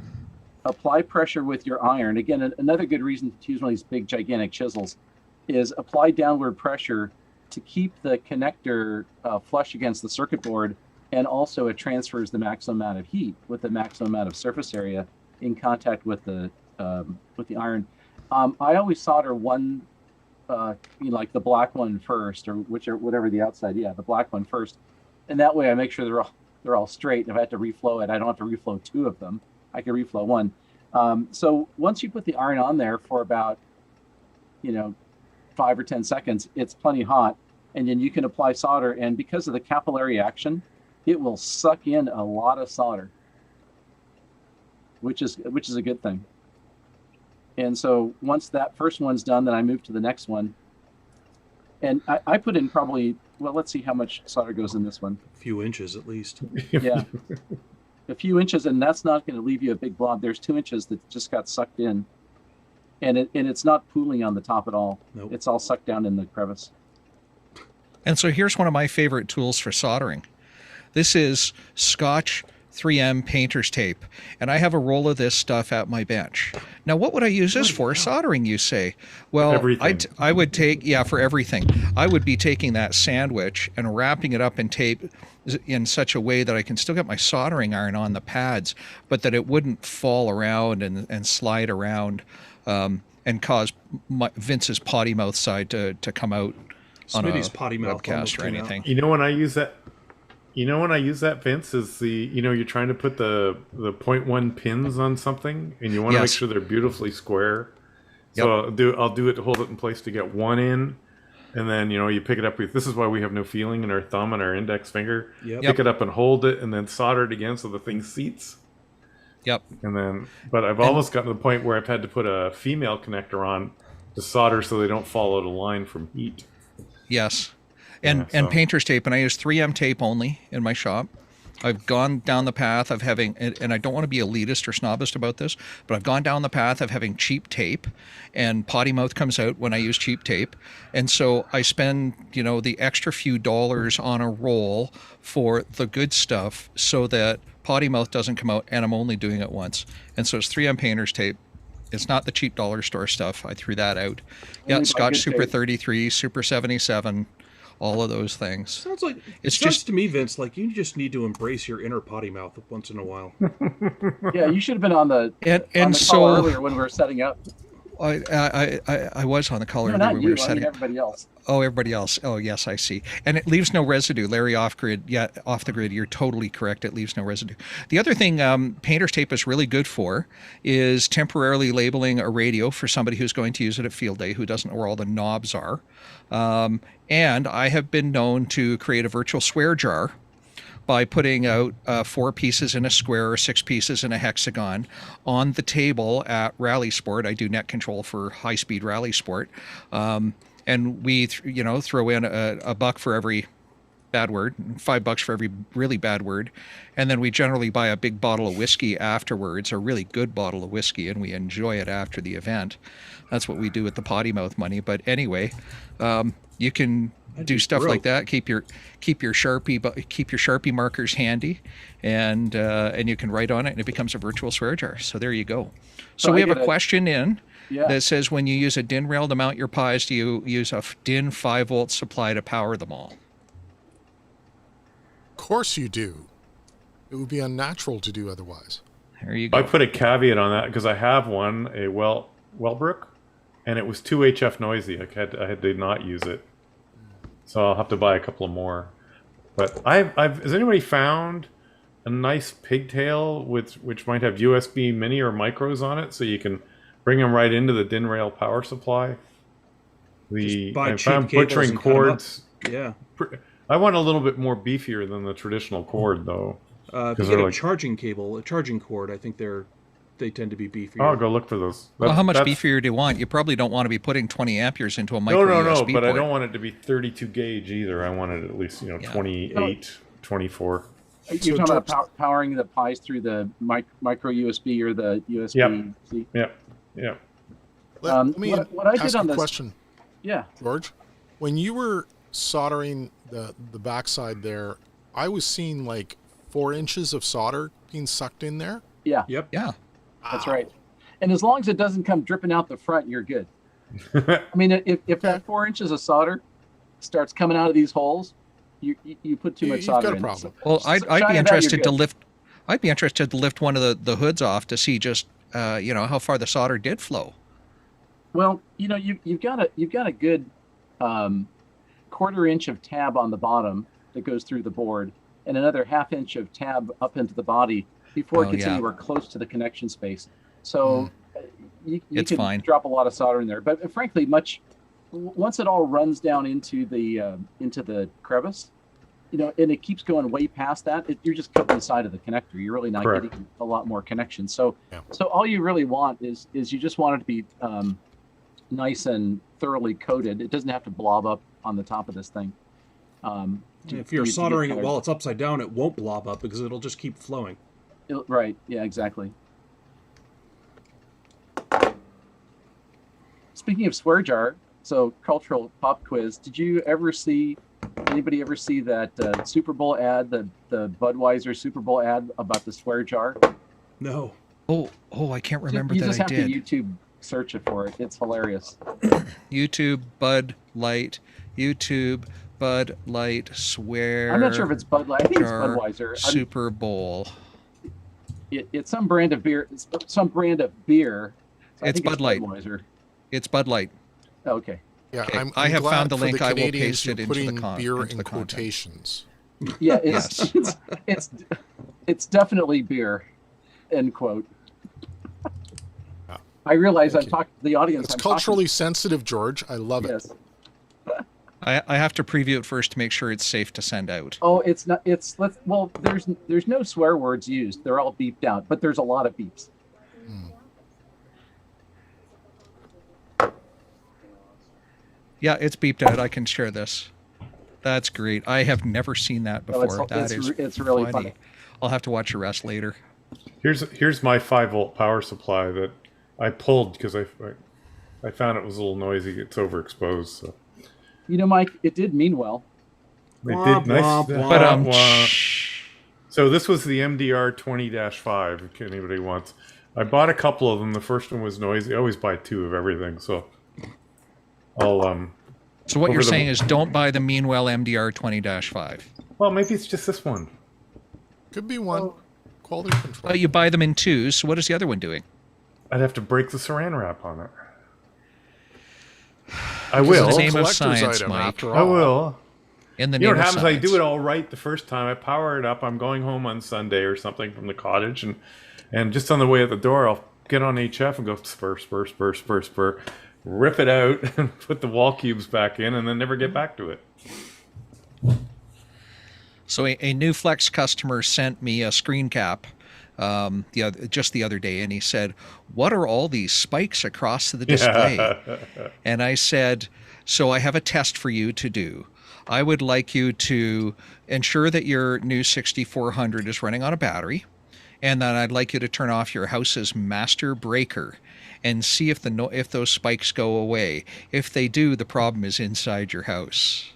apply pressure with your iron. Again, another good reason to use one of these big, gigantic chisels is apply downward pressure to keep the connector flush against the circuit board, and also it transfers the maximum amount of heat with the maximum amount of surface area in contact with the iron. I always solder one, like the black one first, or whatever the outside. Yeah, the black one first, and that way I make sure they're all straight. If I have to reflow it, I don't have to reflow 2 of them. I can reflow 1. So once you put the iron on there for about, 5 or 10 seconds, it's plenty hot, and then you can apply solder. And because of the capillary action, it will suck in a lot of solder, which is a good thing. And so once that first one's done, then I move to the next one. And I put in probably, well, let's see how much solder goes in this one. A few inches at least. Yeah. A few inches, and that's not going to leave you a big blob. There's 2 inches that just got sucked in. And it's not pooling on the top at all. Nope. It's all sucked down in the crevice. And so here's one of my favorite tools for soldering. This is Scotch 3M painter's tape, and I have a roll of this stuff at my bench. Now, what would I use this for? Soldering, you say? Well, Everything. I would take, for everything. I would be taking that sandwich and wrapping it up in tape in such a way that I can still get my soldering iron on the pads, but that it wouldn't fall around and slide around and cause Vince's potty mouth side to come out on a Smitty's potty mouth webcast or anything. You know when I use that? You know when I use that, Vince, is you're trying to put the 0.1 pins on something, and you want to make sure they're beautifully square. So I'll do it to hold it in place to get 1 in, and then you pick it up with. This is why we have no feeling in our thumb and our index finger. Yep. Pick it up and hold it, and then solder it again so the thing seats. Yep. And then, but I've almost gotten to the point where I've had to put a female connector on to solder so they don't fall out of line from heat. Yes. And painter's tape, and I use 3M tape only in my shop. I've gone down the path of having, and I don't want to be elitist or snobist about this, but I've gone down the path of having cheap tape, and potty mouth comes out when I use cheap tape. And so I spend, the extra few dollars on a roll for the good stuff so that potty mouth doesn't come out, and I'm only doing it once. And so it's 3M painter's tape. It's not the cheap dollar store stuff. I threw that out. Yeah, Scotch Super 33, Super 77, all of those things. Sounds like it's just to me, Vince, like you just need to embrace your inner potty mouth once in a while. Yeah, you should have been on the call earlier when we were setting up. I was on the call No, when we were setting up. Everybody else. Oh, everybody else. Oh, yes, I see. And it leaves no residue. Larry, off grid. Yeah, off the grid. You're totally correct. It leaves no residue. The other thing painter's tape is really good for is temporarily labeling a radio for somebody who's going to use it at field day who doesn't know where all the knobs are. And I have been known to create a virtual swear jar by putting out 4 pieces in a square or 6 pieces in a hexagon on the table at Rally Sport. I do net control for high-speed Rally Sport. And we, throw in a buck for every bad word, $5 for every really bad word. And then we generally buy a big bottle of whiskey afterwards, a really good bottle of whiskey, and we enjoy it after the event. That's what we do with the potty mouth money. But anyway, you can do stuff like that. Keep your Sharpie markers handy, and you can write on it, and it becomes a virtual swear jar. So there you go. So we have a question in that says, when you use a DIN rail to mount your pies, do you use a DIN 5-volt supply to power them all? Of course you do. It would be unnatural to do otherwise. There you go. I put a caveat on that because I have one, a Wellbrook, and it was too HF noisy. I had to not use it. So I'll have to buy a couple of more. But has anybody found a nice pigtail which might have USB mini or micros on it, so you can bring them right into the DIN rail power supply? I found butchering cords. Yeah. I want a little bit more beefier than the traditional cord, though. If you get a charging cord, I think they tend to be beefier. I'll go look for those. Well, how much beefier do you want? You probably don't want to be putting 20 amperes into a micro USB but port. I don't want it to be 32 gauge either. I want it at least 28, 24. You're talking about powering the pies through the micro USB or the USB-C? Yep. Let me what I ask did on you a this question. Yeah. George, when you were soldering the backside there, I was seeing like 4 inches of solder being sucked in there. Yeah. Yep. Yeah. That's right. And as long as it doesn't come dripping out the front, you're good. I mean, if that 4 inches of solder starts coming out of these holes, you put too much solder in. You've got a problem. Well, I'd be interested to lift. I'd be interested to lift one of the hoods off to see just how far the solder did flow. Well, you've got a good 1/4 inch of tab on the bottom that goes through the board, and another 1/2 inch of tab up into the body before it gets yeah. anywhere close to the connection space. So you It's can fine. drop a lot of solder in there. But frankly, once it all runs down into the crevice, and it keeps going way past that, you're just cutting the side of the connector. You're really not Correct. getting a lot more connection. So Yeah. so all you really want is you just want it to be nice and thoroughly coated. It doesn't have to blob up on the top of this thing. If you're soldering it while it's upside down, it won't blob up because it'll just keep flowing. Right. Yeah, exactly. Speaking of swear jar, so cultural pop quiz, anybody ever see that Super Bowl ad, the Budweiser Super Bowl ad about the swear jar? No. Oh, I can't remember You that just I have did. to YouTube search it for it. It's hilarious. YouTube Bud Light. YouTube Bud Light swear. I'm not sure if it's Bud Light. I think it's jar Budweiser. Super Bowl. It's some brand of beer. It's some brand of beer. So I It's think Bud Light. Budweiser. It's Bud Light. Oh, okay. Yeah, Okay, I'm I have glad found the for link. I will Canadians paste it you're into the putting beer into in the content. quotations. Yeah, Yes. it's definitely beer. End quote. Yeah. I realize Thank I'm you. talking to the audience. It's I'm culturally sensitive, George. I love talking, it. yes. I have to preview it first to make sure it's safe to send out. Oh, it's not. Well, there's no swear words used. They're all beeped out, but there's a lot of beeps. Yeah, it's beeped out. I can share this. That's great. I have never seen that No, before. it's really funny. I'll have to watch the rest later. Here's my 5-volt power supply that I pulled because I found it was a little noisy. It's overexposed. So Mike, it did mean well. they Womp, did nice. womp, womp. But Wah. So this was the MDR 20-5. If anybody wants, I bought a couple of them. The first one was noisy. I always buy 2 of everything. So I'll So what you're over the- saying is don't buy the Meanwell MDR 20-5. Well, maybe it's just this one. Could be one. Quality control. Well, you buy them in 2s, so what is the other one doing? I'd have to break the saran wrap on it. I In will. the name of Collector's science, item, Mike. after I all. will. In the You know name what of happens? science. I do it all right the first time. I power it up. I'm going home on Sunday or something from the cottage, and just on the way out the door, I'll get on HF and go spur, rip it out, and put the wall cubes back in, and then never get back to it. So a new Flex customer sent me a screen cap just the other day, and he said, "What are all these spikes across the display?" And I said, "So I have a test for you to do. I would like you to ensure that your new 6400 is running on a battery, and then I'd like you to turn off your house's master breaker and see if if those spikes go away. If they do, the problem is inside your house."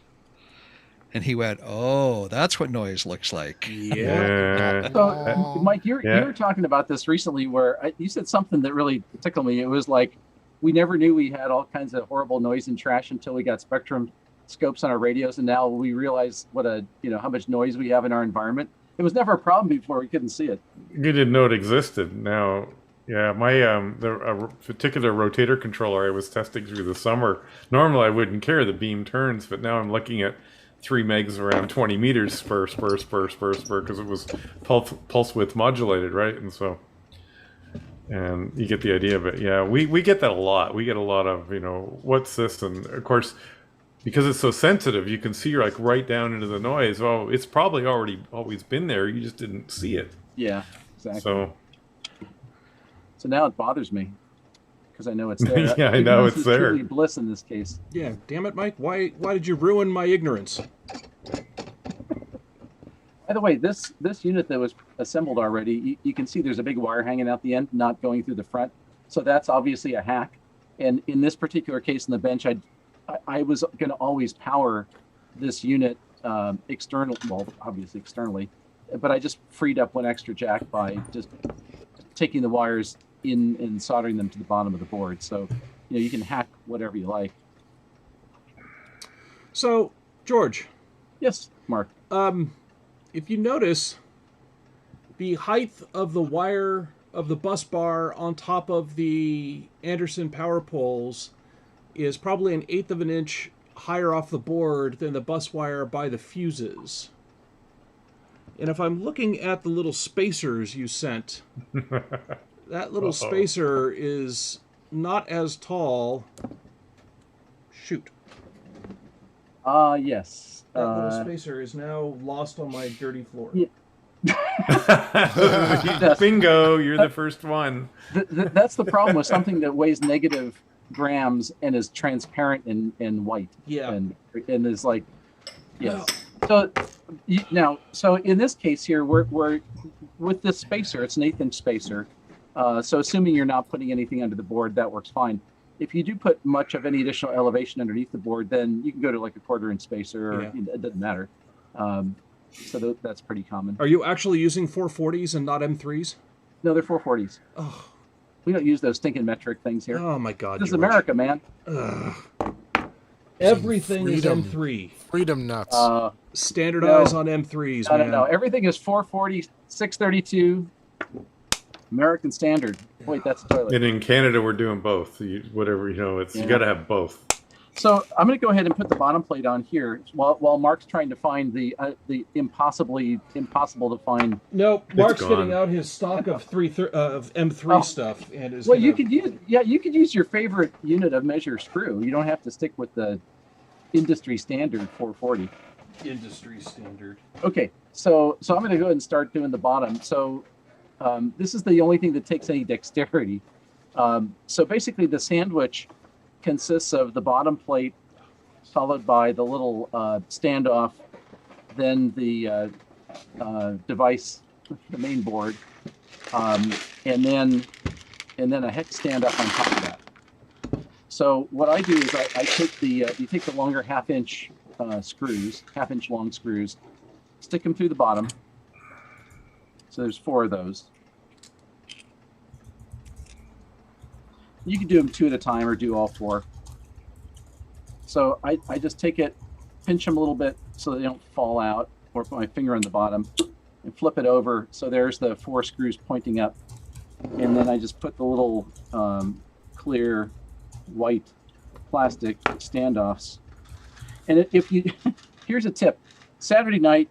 And he went, "Oh, that's what noise looks like." Yeah. So, Mike, you Yeah. were talking about this recently where you said something that really tickled me. It was like, we never knew we had all kinds of horrible noise and trash until we got spectrum scopes on our radios. And now we realize how much noise we have in our environment. It was never a problem before. We couldn't see it. You didn't know it existed. Now, yeah, my the particular rotator controller I was testing through the summer. Normally, I wouldn't care the beam turns, but now I'm looking at 3 megs around 20 meters spur, because it was pulse width modulated, right? And so, and you get the idea of it. Yeah, we get that a lot. We get a lot of, what's this? And of course, because it's so sensitive, you can see like right down into the noise. Oh, it's probably always been there. You just didn't see it. Yeah, exactly. So now it bothers me because I know it's there. Yeah, I know Ignorance it's is there. truly bliss in this case. Yeah, damn it, Mike. Why did you ruin my ignorance? By the way, this unit that was assembled already, you can see there's a big wire hanging out the end, not going through the front. So that's obviously a hack. And in this particular case in the bench, I was going to always power this unit obviously externally, but I just freed up one extra jack by just taking the wires in and soldering them to the bottom of the board. So, you can hack whatever you like. So, George, Yes, Mark. if you notice, the height of the wire of the bus bar on top of the Anderson power poles is probably 1/8 of an inch higher off the board than the bus wire by the fuses. And if I'm looking at the little spacers you sent, that little spacer is not as tall. Shoot. Yes. That little spacer is now lost on my dirty floor. Yeah. Bingo, you're the first one. That's the problem with something that weighs negative grams and is transparent and white. Yeah. And is like, yes. So in this case here, we're with this spacer. It's an 1/8 inch spacer. So assuming you're not putting anything under the board, that works fine. If you do put much of any additional elevation underneath the board, then you can go to like a 1/4 inch spacer. Or, it doesn't matter. So that's pretty common. Are you actually using 440s and not M3s? No, they're 440s. Oh. We don't use those stinking metric things here. Oh my God! This is America, man. Everything Freedom. is M3. Freedom nuts. Standardize on M3s, man. No. Everything is 440, 632, American standard. Wait, that's a toilet. And in Canada, we're doing both. Whatever, it's you got to have both. So I'm going to go ahead and put the bottom plate on here while Mark's trying to find the impossible to find. No, Mark's gone. getting out his stock of M3 stuff and is. Well, you could use your favorite unit of measure screw. You don't have to stick with the industry standard 440. Industry standard. Okay, so I'm going to go ahead and start doing the bottom. So this is the only thing that takes any dexterity. So basically, the sandwich consists of the bottom plate, followed by the little standoff, then the device, the main board, and then a hex standoff on top of that. So what I do is I take you take the longer 1/2 inch screws, 1/2 inch long screws, stick them through the bottom. So there's 4 of those. You can do them 2 at a time or do all 4. So I just take it, pinch them a little bit so they don't fall out, or put my finger on the bottom and flip it over. So there's the 4 screws pointing up. And then I just put the little clear white plastic standoffs. And if you, here's a tip. Saturday night,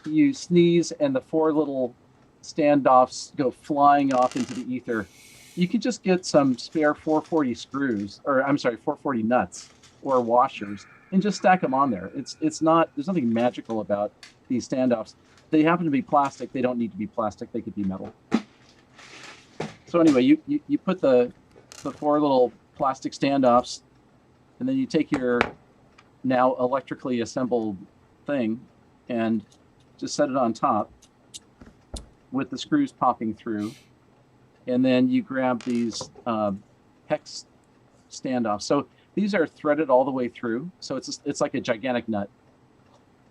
you sneeze and the 4 little standoffs go flying off into the ether. You can just get some spare 440 screws, or I'm sorry, 440 nuts or washers, and just stack them on there. It's not, there's nothing magical about these standoffs. They happen to be plastic. They don't need to be plastic. They could be metal. So anyway, you put the 4 little plastic standoffs, and then you take your now electrically assembled thing and just set it on top with the screws popping through. And then you grab these hex standoffs. So these are threaded all the way through. So it's like a gigantic nut.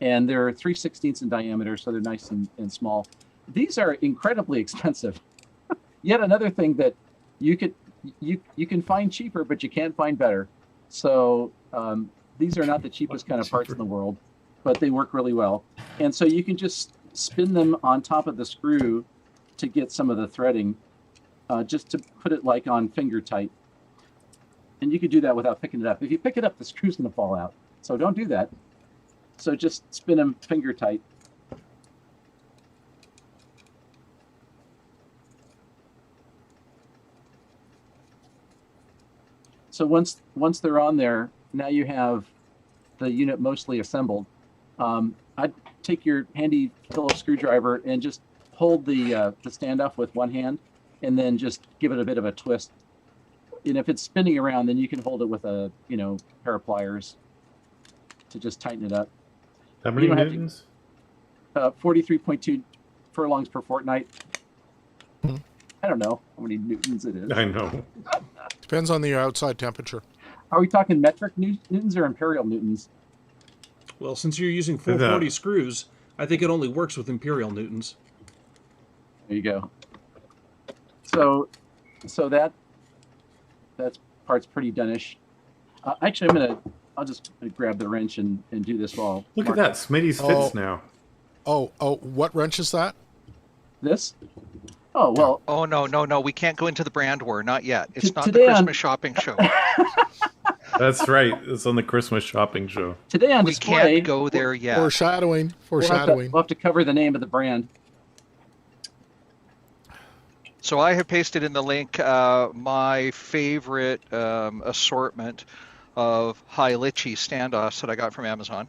And they're 3/16 in diameter, so they're nice and small. These are incredibly expensive. Yet another thing that you can find cheaper, but you can't find better. So these are not the cheapest kind of parts in the world, but they work really well. And so you can just spin them on top of the screw to get some of the threading. Just to put it like on finger tight. And you could do that without picking it up. If you pick it up, the screw's going to fall out. So don't do that. So just spin them finger tight. So once they're on there, now you have the unit mostly assembled. I'd take your handy Phillips screwdriver and just hold the standoff with one hand, and then just give it a bit of a twist. And if it's spinning around, then you can hold it with a pair of pliers to just tighten it up. How many newtons? 43.2 furlongs per fortnight. I don't know how many newtons it is. I know. Depends on the outside temperature. Are we talking metric newtons or imperial newtons? Well, since you're using 440 screws, I think it only works with imperial newtons. There you go. So that part's pretty done-ish. Actually, I'll just grab the wrench and do this while. Look at that, Smitty's fits now. Oh, what wrench is that? This? Oh, well. Oh, no, we can't go into the brand war, not yet. It's not the today Christmas shopping show. That's right. It's on the Christmas shopping show. Today on We display, can't go there yet. Foreshadowing. we'll have to cover the name of the brand. So I have pasted in the link my favorite assortment of high litchi standoffs that I got from Amazon.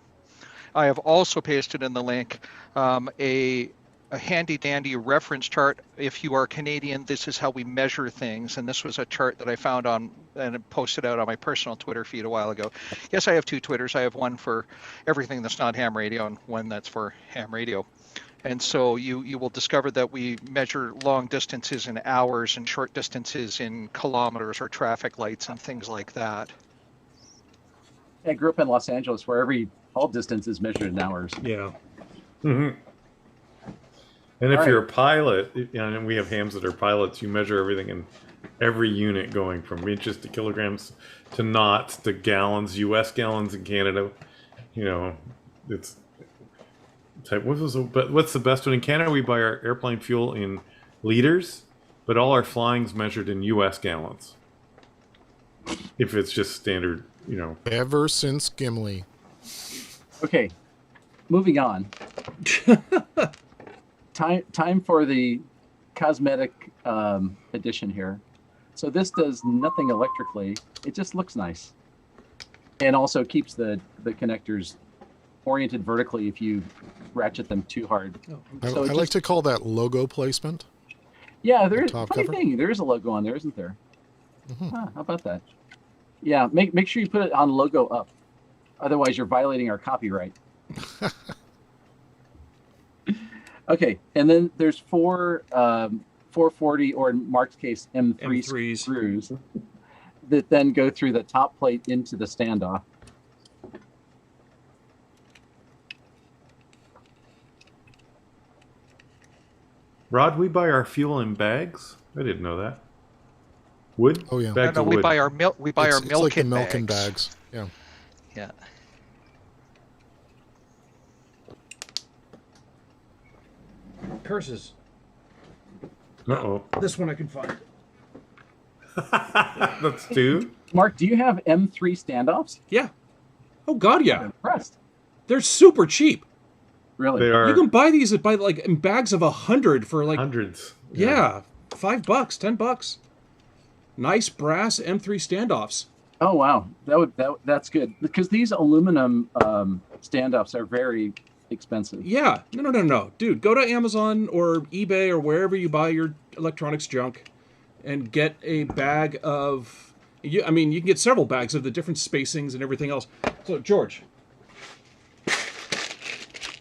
I have also pasted in the link a handy dandy reference chart. If you are Canadian, this is how we measure things. And this was a chart that I found on and posted out on my personal Twitter feed a while ago. Yes, I have two Twitters. I have one for everything that's not ham radio and one that's for ham radio. And so you will discover that we measure long distances in hours and short distances in kilometers or traffic lights and things like that. I grew up in Los Angeles, where all distance is measured in hours. Yeah. Mm-hmm. And if All you're right. a pilot, and we have hams that are pilots, you measure everything in every unit, going from inches to kilograms to knots to gallons, U.S. gallons in Canada. You know, it's type. What's the best one in Canada? We buy our airplane fuel in liters, but all our flying's measured in U.S. gallons. If it's just standard, you know. Ever since Gimli. Okay, moving on. Time for the cosmetic edition here. So this does nothing electrically. It just looks nice, and also keeps the connectors oriented vertically if you ratchet them too hard. I So like to call that logo placement. Yeah, there's top funny cover? thing. There is a logo on there, isn't there? Mhm. Huh, how about that? Yeah, make sure you put it on logo up. Otherwise, you're violating our copyright. Okay, and then there's four 440, or in Mark's case, M3 M3s. screws that then go through the top plate into the standoff. Rod, we buy our fuel in bags. I didn't know that. Wood? Oh, yeah. Bags No, of we wood. buy our milk. We buy our It's milk like the in milk in bags. bags. Yeah. Yeah. Curses. Uh-oh. This one I can find. That's two. Mark, do you have M3 standoffs? Yeah. Oh God, I'm yeah. impressed. They're super cheap. Really? They are You can buy these like in bags of 100 for like hundreds. yeah, $5, $10. Nice brass M3 standoffs. Oh wow, that's good, because these aluminum standoffs are very expensive. Yeah. No. Dude, go to Amazon or eBay or wherever you buy your electronics junk and get a bag of you can get several bags of the different spacings and everything else. So, George,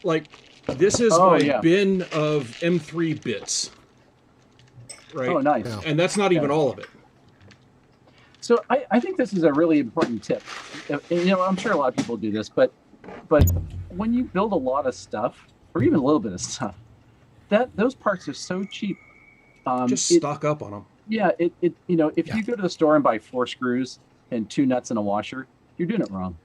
like this is Oh, my yeah. bin of M3 bits. Right? Oh, nice. Yeah. And that's not even all of it. So I think this is a really important tip. And, I'm sure a lot of people do this, but when you build a lot of stuff, or even a little bit of stuff, those parts are so cheap. Just stock up on them. Yeah, if you go to the store and buy 4 screws and 2 nuts and a washer, you're doing it wrong.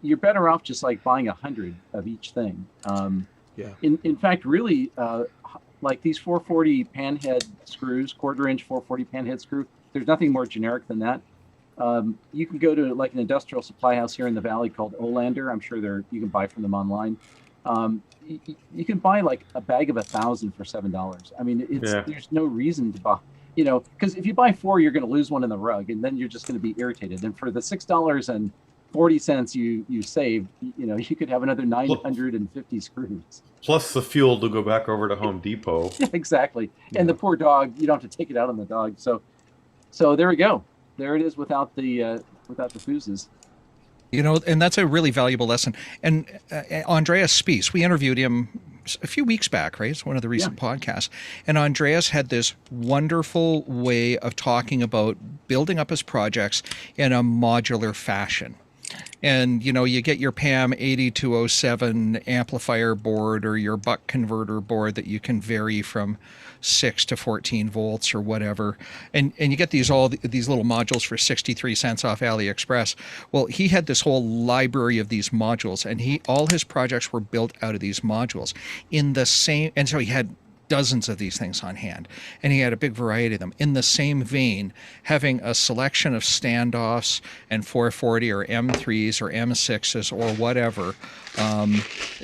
You're better off just like buying 100 of each thing. Yeah. In fact, really, like these 440 panhead screws, 1/4-inch 440 panhead screw, there's nothing more generic than that. You can go to like an industrial supply house here in the valley called Olander. I'm sure you can buy from them online. You can buy like a bag of 1,000 for $7. I mean, there's no reason to buy, because if you buy 4, you're going to lose one in the rug, and then you're just going to be irritated. And for the $6.40 you save, you could have another 950 screws. Plus the fuel to go back over to Home Depot. Yeah, exactly. And the poor dog, you don't have to take it out on the dog. So there we go. There it is without the fuses. And that's a really valuable lesson. And Andreas Spies, we interviewed him a few weeks back, right? It's one of the recent podcasts. And Andreas had this wonderful way of talking about building up his projects in a modular fashion. And, you get your PAM 8207 amplifier board or your buck converter board that you can vary from 6 to 14 volts or whatever. And you get these little modules for 63 cents off AliExpress. Well, he had this whole library of these modules, and all his projects were built out of these modules in the same. And so he had dozens of these things on hand, and he had a big variety of them. In the same vein, having a selection of standoffs and 440 or M3s or M6s or whatever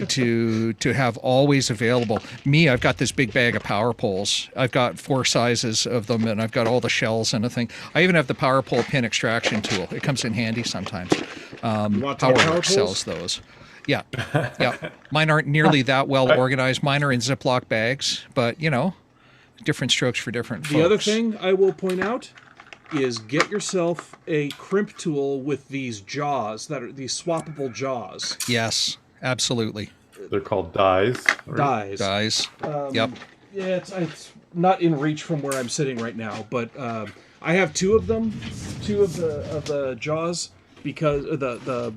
to have always available. Me, I've got this big bag of PowerPoles. I've got 4 sizes of them, and I've got all the shells and a thing. I even have the PowerPole pin extraction tool. It comes in handy sometimes. PowerWorks sells those. Yeah, yeah. Mine aren't nearly that well organized. Mine are in Ziploc bags, but you know, different strokes for different folks. The other thing I will point out is get yourself a crimp tool with these jaws that are these swappable jaws. Yes, absolutely. They're called dies. Dies. Dies. Yep. Yeah, it's not in reach from where I'm sitting right now, but I have 2 of them, 2 of the jaws, because the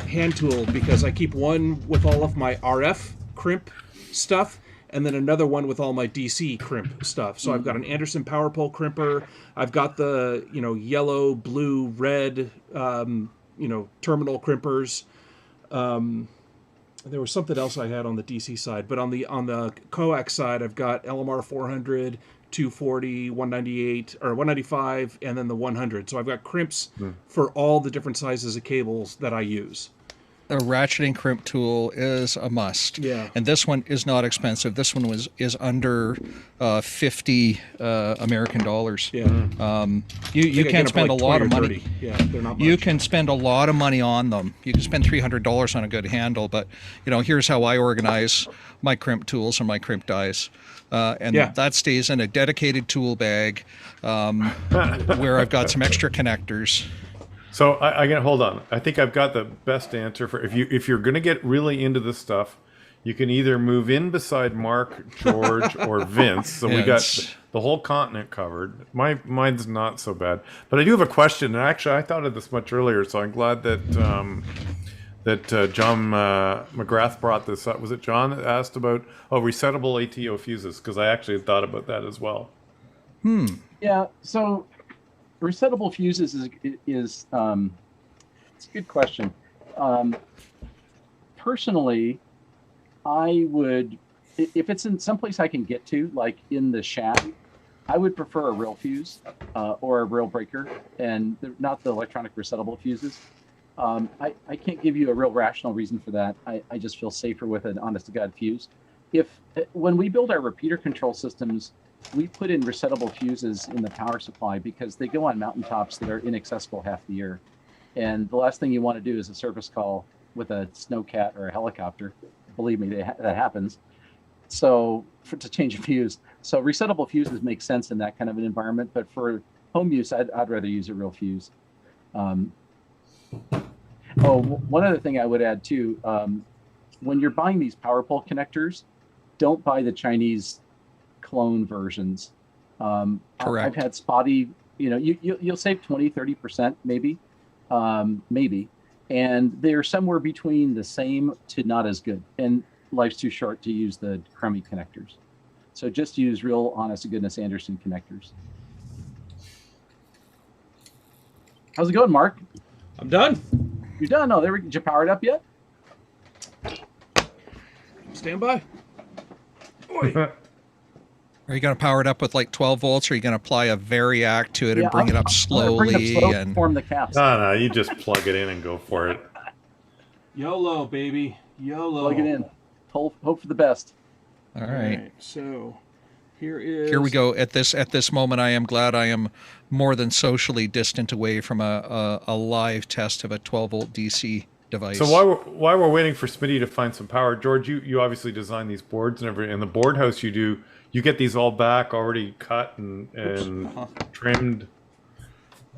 hand tool, because I keep one with all of my RF crimp stuff and then another one with all my DC crimp stuff. So I've got an Anderson PowerPole crimper. I've got the, yellow, blue, red, terminal crimpers. There was something else I had on the DC side, but on the coax side, I've got LMR 400, 240, 198, or 195, and then the 100. So I've got crimps for all the different sizes of cables that I use. A ratcheting crimp tool is a must. Yeah. And this one is not expensive. This one is under 50 American dollars. Yeah. You can spend a lot of money. 30. Yeah, they're not much. You can spend a lot of money on them. You can spend $300 on a good handle, but here's how I organize my crimp tools and my crimp dies. That stays in a dedicated tool bag where I've got some extra connectors. So I gotta hold on. I think I've got the best answer for if you're gonna get really into this stuff, you can either move in beside Mark, George, or Vince. So we got the whole continent covered. Mine's not so bad, but I do have a question. And actually, I thought of this much earlier, so I'm glad that John McGrath brought this up. Was it John that asked about resettable ATO fuses? Because I actually had thought about that as well. Yeah. So resettable fuses is it's a good question. Personally, I would, if it's in some place I can get to, like in the shack, I would prefer a rail fuse or a rail breaker, and not the electronic resettable fuses. I can't give you a real rational reason for that. I just feel safer with an honest-to-God fuse. When we build our repeater control systems, we put in resettable fuses in the power supply because they go on mountaintops that are inaccessible half the year. And the last thing you want to do is a service call with a snowcat or a helicopter. Believe me, that happens. So to change a fuse. So resettable fuses make sense in that kind of an environment. But for home use, I'd rather use a real fuse. One other thing I would add too, when you're buying these PowerPole connectors, don't buy the Chinese clone versions. Correct. I've had spotty, you'll save 20-30% maybe, and they're somewhere between the same to not as good, and life's too short to use the crummy connectors. So just use real honest to goodness Anderson connectors. How's it going, Mark? I'm done. You're done? Oh, there we go. Did you power it up yet? Stand by. Are you going to power it up with like 12 volts, or are you going to apply a variac to it and bring it up slowly? Bring it up slow and form the caps. No, you just plug it in and go for it. YOLO, baby. YOLO. Plug it in. Hope for the best. All right. So here we go. At this moment, I am glad I am more than socially distant away from a live test of a 12-volt DC device. So while we're waiting for Smitty to find some power, George, you obviously design these boards and everything. In the board house, you get these all back, already cut and trimmed.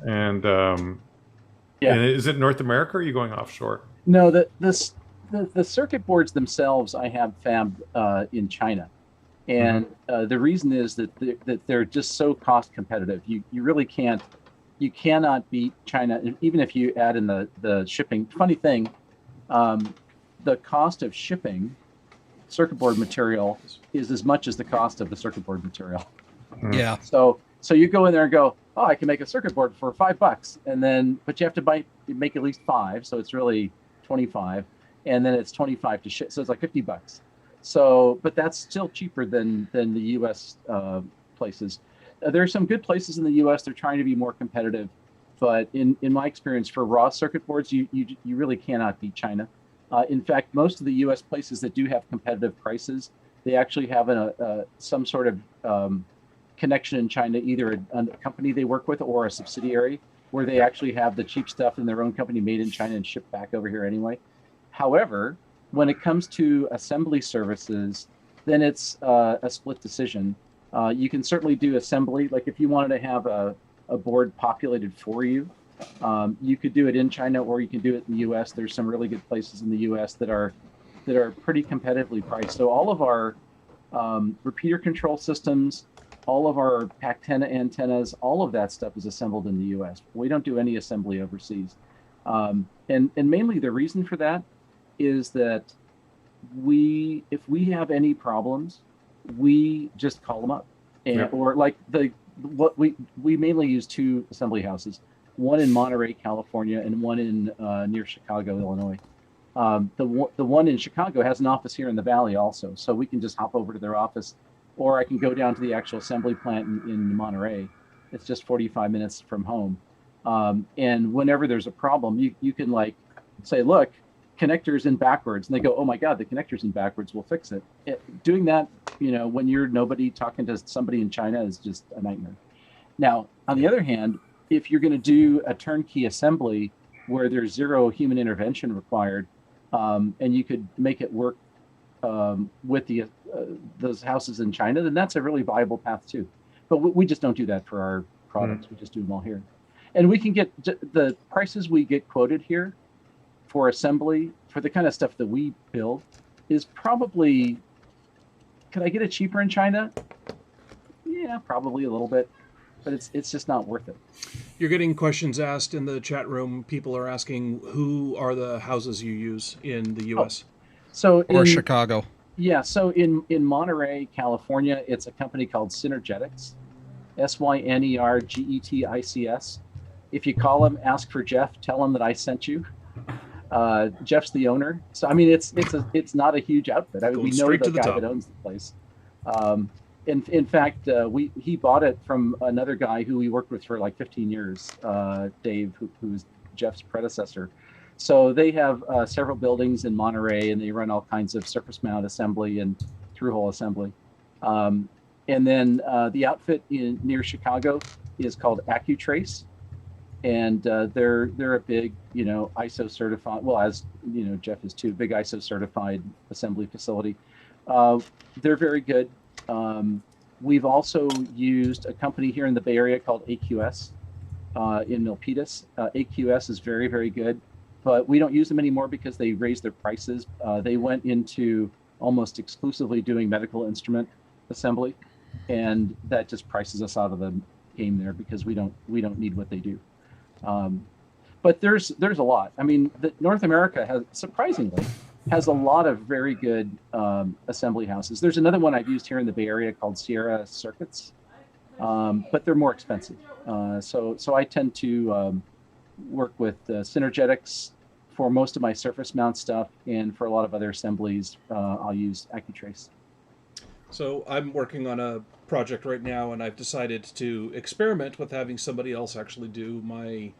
And and is it North America, or are you going offshore? No, the circuit boards themselves I have fabbed in China. And the reason is that they're just so cost competitive. You really cannot beat China, even if you add in the shipping. Funny thing, the cost of shipping circuit board material is as much as the cost of the circuit board material. Yeah. So you go in there and go, oh, I can make a circuit board for $5, and then but you have to make at least 5, so it's really 25, and then it's 25 to ship, so it's like $50. So, but that's still cheaper than the U.S. Places. There are some good places in the U.S. They're trying to be more competitive, but in my experience, for raw circuit boards, you really cannot beat China. In fact, most of the U.S. places that do have competitive prices, they actually have some sort of connection in China, either a company they work with or a subsidiary, where they actually have the cheap stuff in their own company made in China and shipped back over here anyway. However, when it comes to assembly services, then it's a split decision. You can certainly do assembly, like if you wanted to have a board populated for you, you could do it in China or you can do it in the U.S. There's some really good places in the U.S. that are pretty competitively priced. So all of our repeater control systems, all of our Pactena antennas, all of that stuff is assembled in the U.S. We don't do any assembly overseas. And mainly the reason for that is that if we have any problems, we just call them up. And, Yep. Or like we mainly use two assembly houses, one in Monterey, California, and one in near Chicago, Illinois. The one in Chicago has an office here in the Valley also, so we can just hop over to their office, or I can go down to the actual assembly plant in Monterey. It's just 45 minutes from home. And whenever there's a problem, you can like say, look, connector's in backwards, and they go, oh my God, the connector's in backwards, we'll fix it. Doing that, when you're nobody talking to somebody in China is just a nightmare. Now, on the other hand, if you're going to do a turnkey assembly where there's zero human intervention required, and you could make it work with those houses in China, then that's a really viable path too. But we just don't do that for our products. We just do them all here. And we can get the prices we get quoted here for assembly, for the kind of stuff that we build, is probably, could I get it cheaper in China? Yeah, probably a little bit, but it's just not worth it. You're getting questions asked in the chat room. People are asking, who are the houses you use in the U.S.? Or Chicago. Yeah, so in Monterey, California, it's a company called Synergetics, Synergetics. If you call them, ask for Jeff, tell them that I sent you. Jeff's the owner, so I mean it's not a huge outfit. I mean, we know the guy that owns the place. In fact, he bought it from another guy who we worked with for like 15 years, Dave, who's Jeff's predecessor. So they have several buildings in Monterey, and they run all kinds of surface mount assembly and through-hole assembly. And then the outfit near Chicago is called AccuTrace. And they're a big, ISO certified, well, as Jeff is too, big ISO certified assembly facility. They're very good. We've also used a company here in the Bay Area called AQS in Milpitas. AQS is very, very good, but we don't use them anymore because they raised their prices. They went into almost exclusively doing medical instrument assembly, and that just prices us out of the game there because we don't need what they do. But there's a lot. I mean, North America surprisingly has a lot of very good assembly houses. There's another one I've used here in the Bay Area called Sierra Circuits, but they're more expensive. So I tend to work with Synergetics for most of my surface mount stuff, and for a lot of other assemblies, I'll use AccuTrace. So I'm working on a project right now, and I've decided to experiment with having somebody else actually do my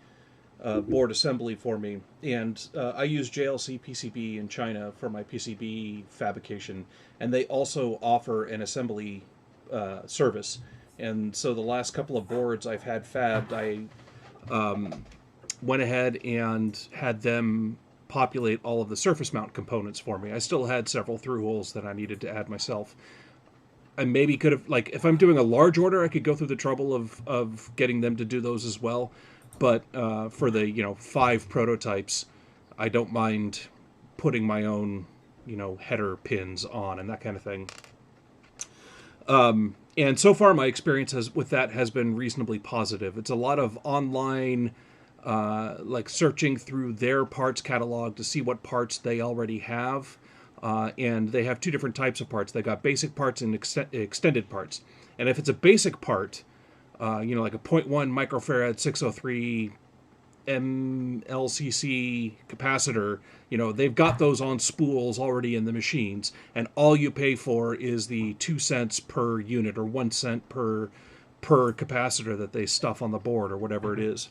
board assembly for me. And I use JLC PCB in China for my PCB fabrication, and they also offer an assembly service. And so the last couple of boards I've had fabbed, I went ahead and had them populate all of the surface mount components for me. I still had several through holes that I needed to add myself. I maybe could have, like, if I'm doing a large order, I could go through the trouble of getting them to do those as well. But for the 5 prototypes, I don't mind putting my own header pins on and that kind of thing. And so far, my experience with that has been reasonably positive. It's a lot of online, like searching through their parts catalog to see what parts they already have. And they have 2 different types of parts. They got basic parts and extended parts. And if it's a basic part, like a 0.1 microfarad 603 MLCC capacitor, they've got those on spools already in the machines, and all you pay for is the 2 cents per unit or 1 cent per capacitor that they stuff on the board or whatever it is.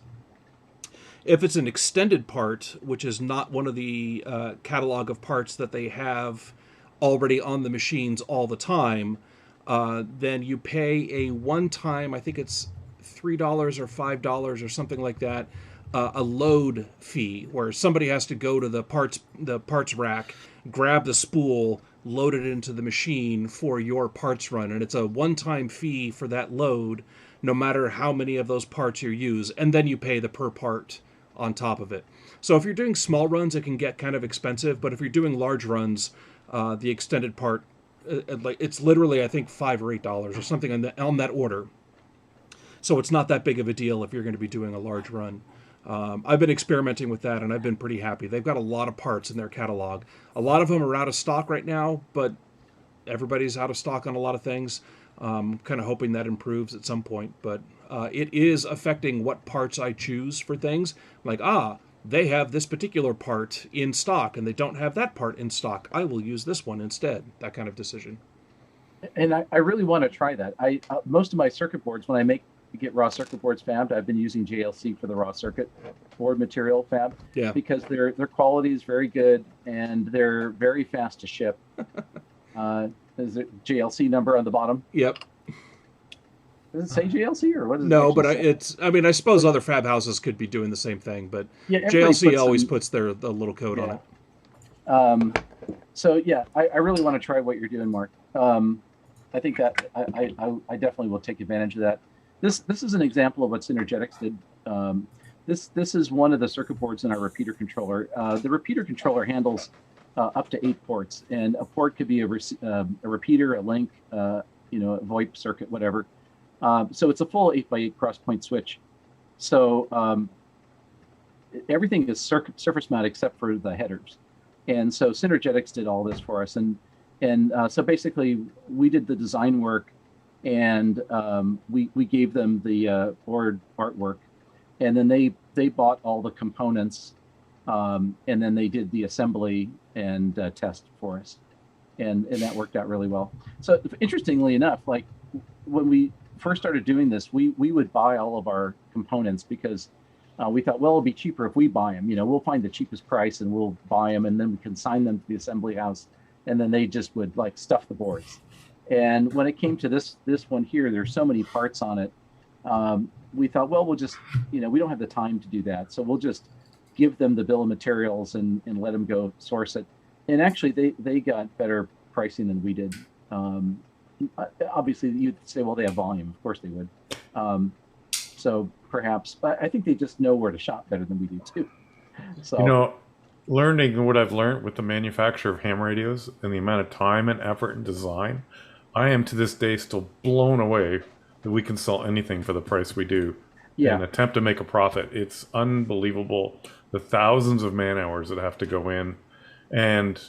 If it's an extended part, which is not one of the catalog of parts that they have already on the machines all the time, then you pay a one-time, I think it's $3 or $5 or something like that, a load fee, where somebody has to go to the parts rack, grab the spool, load it into the machine for your parts run, and it's a one-time fee for that load, no matter how many of those parts you use, and then you pay the per part on top of it. So if you're doing small runs, it can get kind of expensive, but if you're doing large runs, the extended part, it's literally, I think, $5 or $8 or something on that order. So it's not that big of a deal if you're going to be doing a large run. I've been experimenting with that, and I've been pretty happy. They've got a lot of parts in their catalog. A lot of them are out of stock right now, but everybody's out of stock on a lot of things. Kind of hoping that improves at some point. But it is affecting what parts I choose for things. Like, they have this particular part in stock, and they don't have that part in stock. I will use this one instead. That kind of decision. And I really want to try that. Most of my circuit boards, when I get raw circuit boards fabbed, I've been using JLC for the raw circuit board material fab, because their quality is very good and they're very fast to ship. Is it JLC number on the bottom? Yep. Does it say JLC or what is it? No, but I suppose other fab houses could be doing the same thing, but JLC always puts the little code on it. So yeah, I really want to try what you're doing, Mark. I think that I definitely will take advantage of that. This is an example of what Synergetics did. This is one of the circuit boards in our repeater controller. The repeater controller handles up to 8 ports, and a port could be a repeater, a link, a VoIP circuit, whatever. So it's a full 8x8 cross-point switch. So everything is surface mount except for the headers. And so Synergetics did all this for us. And so basically we did the design work, and we gave them the board artwork, and then they bought all the components, and then they did the assembly and test for us, and that worked out really well. So interestingly enough, like when we first started doing this, we would buy all of our components because we thought, well, it'll be cheaper if we buy them. We'll find the cheapest price and we'll buy them, and then we consign them to the assembly house, and then they just would like stuff the boards. And when it came to this one here, there's so many parts on it. We thought, well, we'll just, we don't have the time to do that. So we'll just give them the bill of materials and let them go source it. And actually, they got better pricing than we did. Obviously, you'd say, well, they have volume. Of course they would. So perhaps, but I think they just know where to shop better than we do too. So learning what I've learned with the manufacture of ham radios and the amount of time and effort and design, I am to this day still blown away that we can sell anything for the price we do and attempt to make a profit. It's unbelievable, the thousands of man hours that have to go in. And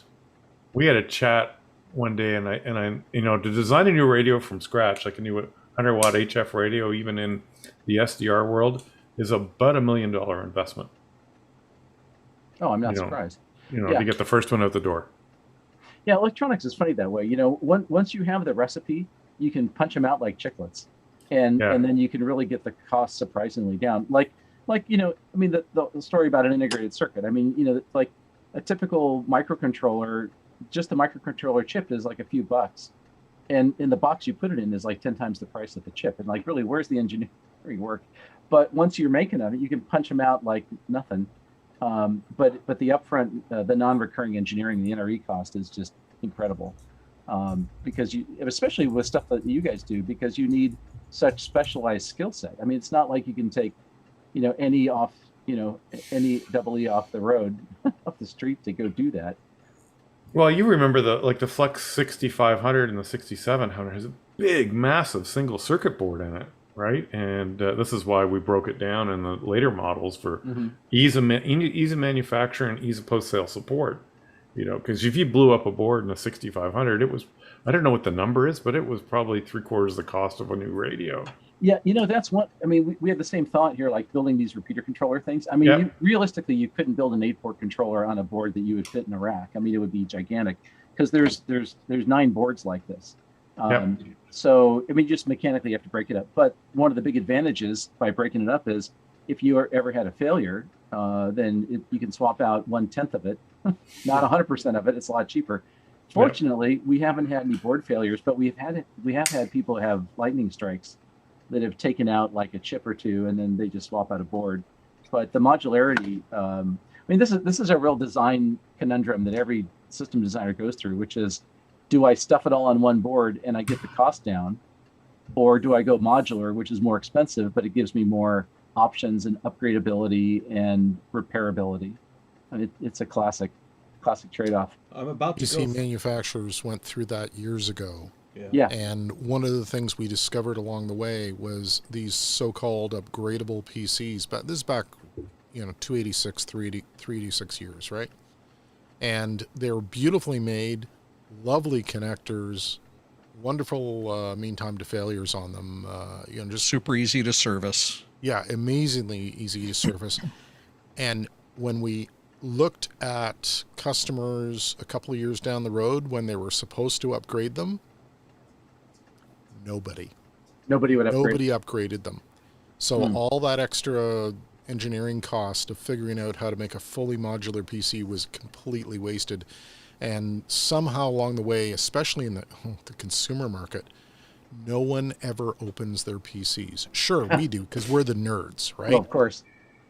we had a chat one day, and I to design a new radio from scratch, like a new 100-watt HF radio, even in the SDR world, is about $1 million investment. Oh, I'm not surprised. To get the first one out the door. Yeah, electronics is funny that way. Once you have the recipe, you can punch them out like chiclets, and then you can really get the cost surprisingly down. Like the story about an integrated circuit. Like a typical microcontroller, just the microcontroller chip is like a few bucks, and in the box you put it in is like 10 times the price of the chip. And like, really, where's the engineering work? But once you're making them, you can punch them out like nothing. But the upfront, the non-recurring engineering, the NRE cost is just incredible, because especially with stuff that you guys do, because you need such specialized skill set. It's not like you can take, any off, any double E off the road, off the street to go do that. Well, you remember the Flux 6500 and the 6700 has a big, massive single circuit board in it. Right, and this is why we broke it down in the later models for ease of manufacture and ease of post-sale support. You know, because if you blew up a board in a 6500, it was, I don't know what the number is, but it was probably 3/4 the cost of a new radio. Yeah, that's one. I mean, we had the same thought here, like building these repeater controller things. I mean, Yep. realistically, you couldn't build an 8-port controller on a board that you would fit in a rack. I mean, it would be gigantic because there's 9 boards like this. So, I mean, just mechanically you have to break it up. But one of the big advantages by breaking it up is if you ever had a failure, then you can swap out 1/10 of it, not 100% of it. It's a lot cheaper. Fortunately, we haven't had any board failures, but we have had people have lightning strikes that have taken out like a chip or two, and then they just swap out a board. But the modularity, I mean, this is a real design conundrum that every system designer goes through, which is, do I stuff it all on one board and I get the cost down, or do I go modular, which is more expensive, but it gives me more options and upgradability and repairability? I mean, it's a classic trade-off. I'm about to PC manufacturers went through that years ago. Yeah. And one of the things we discovered along the way was these so-called upgradable PCs. But this is back, 286, 386 years, right? And they're beautifully made, lovely connectors, wonderful mean time to failures on them. Just super easy to service. Yeah, amazingly easy to service. And when we looked at customers a couple of years down the road when they were supposed to upgrade them, Nobody would upgrade. Nobody upgraded them. So all that extra engineering cost of figuring out how to make a fully modular PC was completely wasted. And somehow along the way, especially in the consumer market, no one ever opens their PCs. Sure, we do because we're the nerds, right? Well, of course.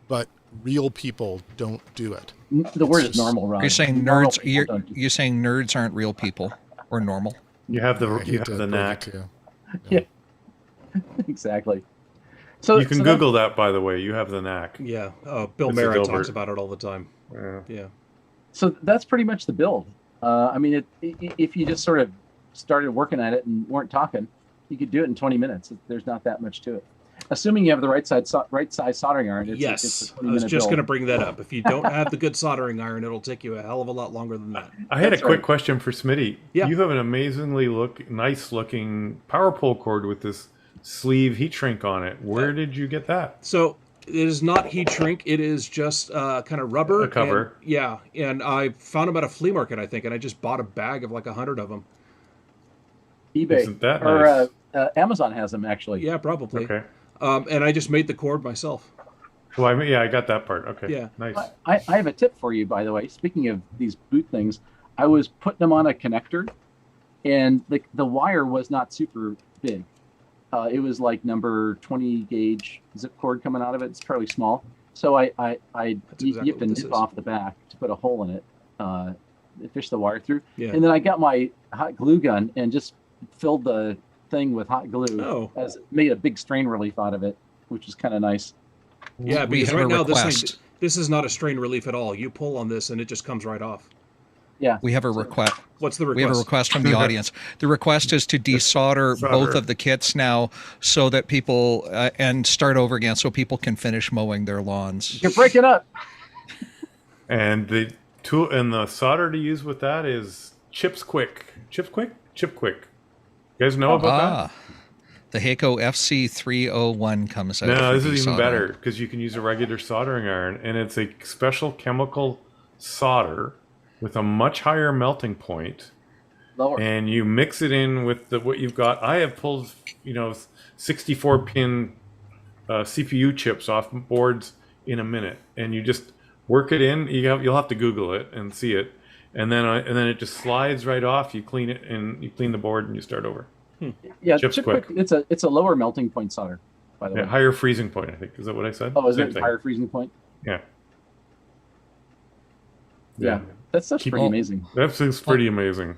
But real people don't do it. The word is normal, Ron. You're saying nerds. You're saying nerds aren't real people or normal. You have the knack. Yeah, exactly. So you can Google that, by the way. You have the knack. Yeah. Bill Merritt talks about it all the time. Yeah. So that's pretty much the build. I mean, if you just sort of started working at it and weren't talking, you could do it in 20 minutes. There's not that much to it. Assuming you have the right size soldering iron. Yes, I was just going to bring that up. If you don't have the good soldering iron, it'll take you a hell of a lot longer than that. I had a quick question for Smitty. Yeah. You have an amazingly nice looking PowerPole cord with this sleeve heat shrink on it. Where did you get that? So it is not heat shrink. It is just kind of rubber. A cover. And I found them at a flea market, I think, and I just bought a bag of like 100 of them. eBay. Isn't that nice? Or Amazon has them, actually. Yeah, probably. Okay. And I just made the cord myself. Well, I got that part. Okay. Yeah. Nice. I have a tip for you, by the way. Speaking of these boot things, I was putting them on a connector, and the wire was not super big. It was like number 20 gauge zip cord coming out of it. It's fairly small. So you have to nip off the back to put a hole in it, fish the wire through. Yeah. And then I got my hot glue gun and just filled the thing with hot glue. Made a big strain relief out of it, which is kind of nice. Yeah, because right now this is not a strain relief at all. You pull on this and it just comes right off. Yeah. We have a request. What's the request? We have a request from the audience. The request is to desolder both of the kits now so that people and start over again so people can finish mowing their lawns. You're breaking up. And the tool and the solder to use with that is Chip Quick. You guys know about that? The Heiko FC301 comes out. No, this is even better because you can use a regular soldering iron, and it's a special chemical solder with a much higher melting point. Lower. And you mix it in with what you've got. I have pulled, 64-pin CPU chips off boards in a minute, and you just work it in. You'll have to Google it and see it, and then it just slides right off. You clean it and you clean the board and you start over. Yeah, Chip Quick. It's a lower melting point solder, by the way. Higher freezing point, I think. Is that what I said? Oh, is it higher freezing point? Yeah. Yeah. That's pretty amazing. That's pretty amazing.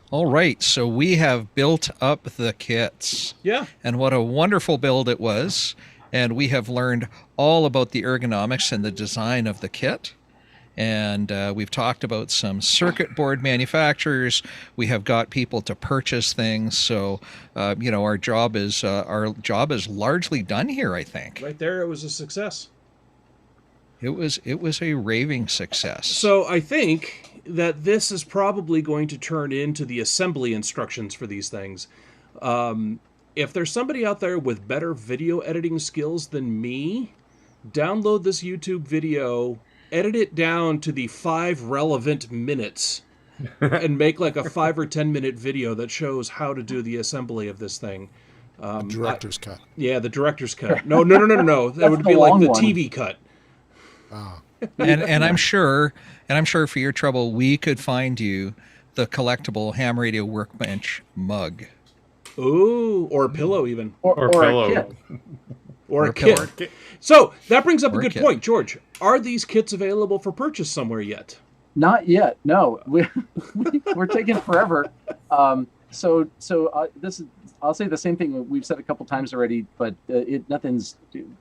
All right, so we have built up the kits. Yeah. And what a wonderful build it was. And we have learned all about the ergonomics and the design of the kit. And we've talked about some circuit board manufacturers. We have got people to purchase things. So, our job is largely done here, I think. Right there, it was a success. it was a raving success. So I think that this is probably going to turn into the assembly instructions for these things. If there's somebody out there with better video editing skills than me, download this YouTube video, edit it down to the 5 relevant minutes, and make like a 5 or 10 minute video that shows how to do the assembly of this thing. Director's cut. Yeah, the director's cut. No. That would be the like long the one. TV cut. and I'm sure for your trouble, we could find you the collectible Ham Radio Workbench mug. Ooh, or a pillow even. Or a pillow. kit. Or a pillow. kit. So that brings up a Or a good kit. point, George. Are these kits available for purchase somewhere yet? Not yet. No, we're taking forever. So this is. I'll say the same thing we've said a couple times already, but nothing's